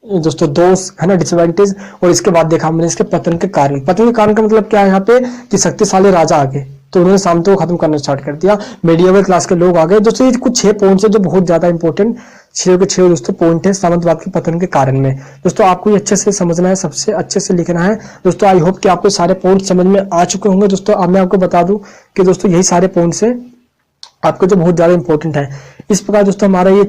दोस्तों दोष है ना, डिसएडवांटेज, और इसके बाद देखा हमने इसके पतन के कारण। पतन के कारण का मतलब क्या है यहाँ पे, कि शक्तिशाली राजा आ गए तो उन्होंने सामंत को खत्म करना स्टार्ट कर दिया, मेडिएवल क्लास के लोग आ गए। दोस्तों ये कुछ 6 पॉइंट्स है जो बहुत ज्यादा इंपॉर्टेंट 6 के 6 दोस्तों पॉइंट है सामंतवाद के पतन के कारण में। दोस्तों आपको ये अच्छे से समझना है, सबसे अच्छे से लिखना है। दोस्तों आई होप कि आपको सारे पॉइंट समझ में आ चुके होंगे। दोस्तों अब मैं आपको बता दूं कि दोस्तों यही सारे पॉइंट्स है आपको जो बहुत ज्यादा इंपॉर्टेंट है। इस प्रकार दोस्तों हमारा ये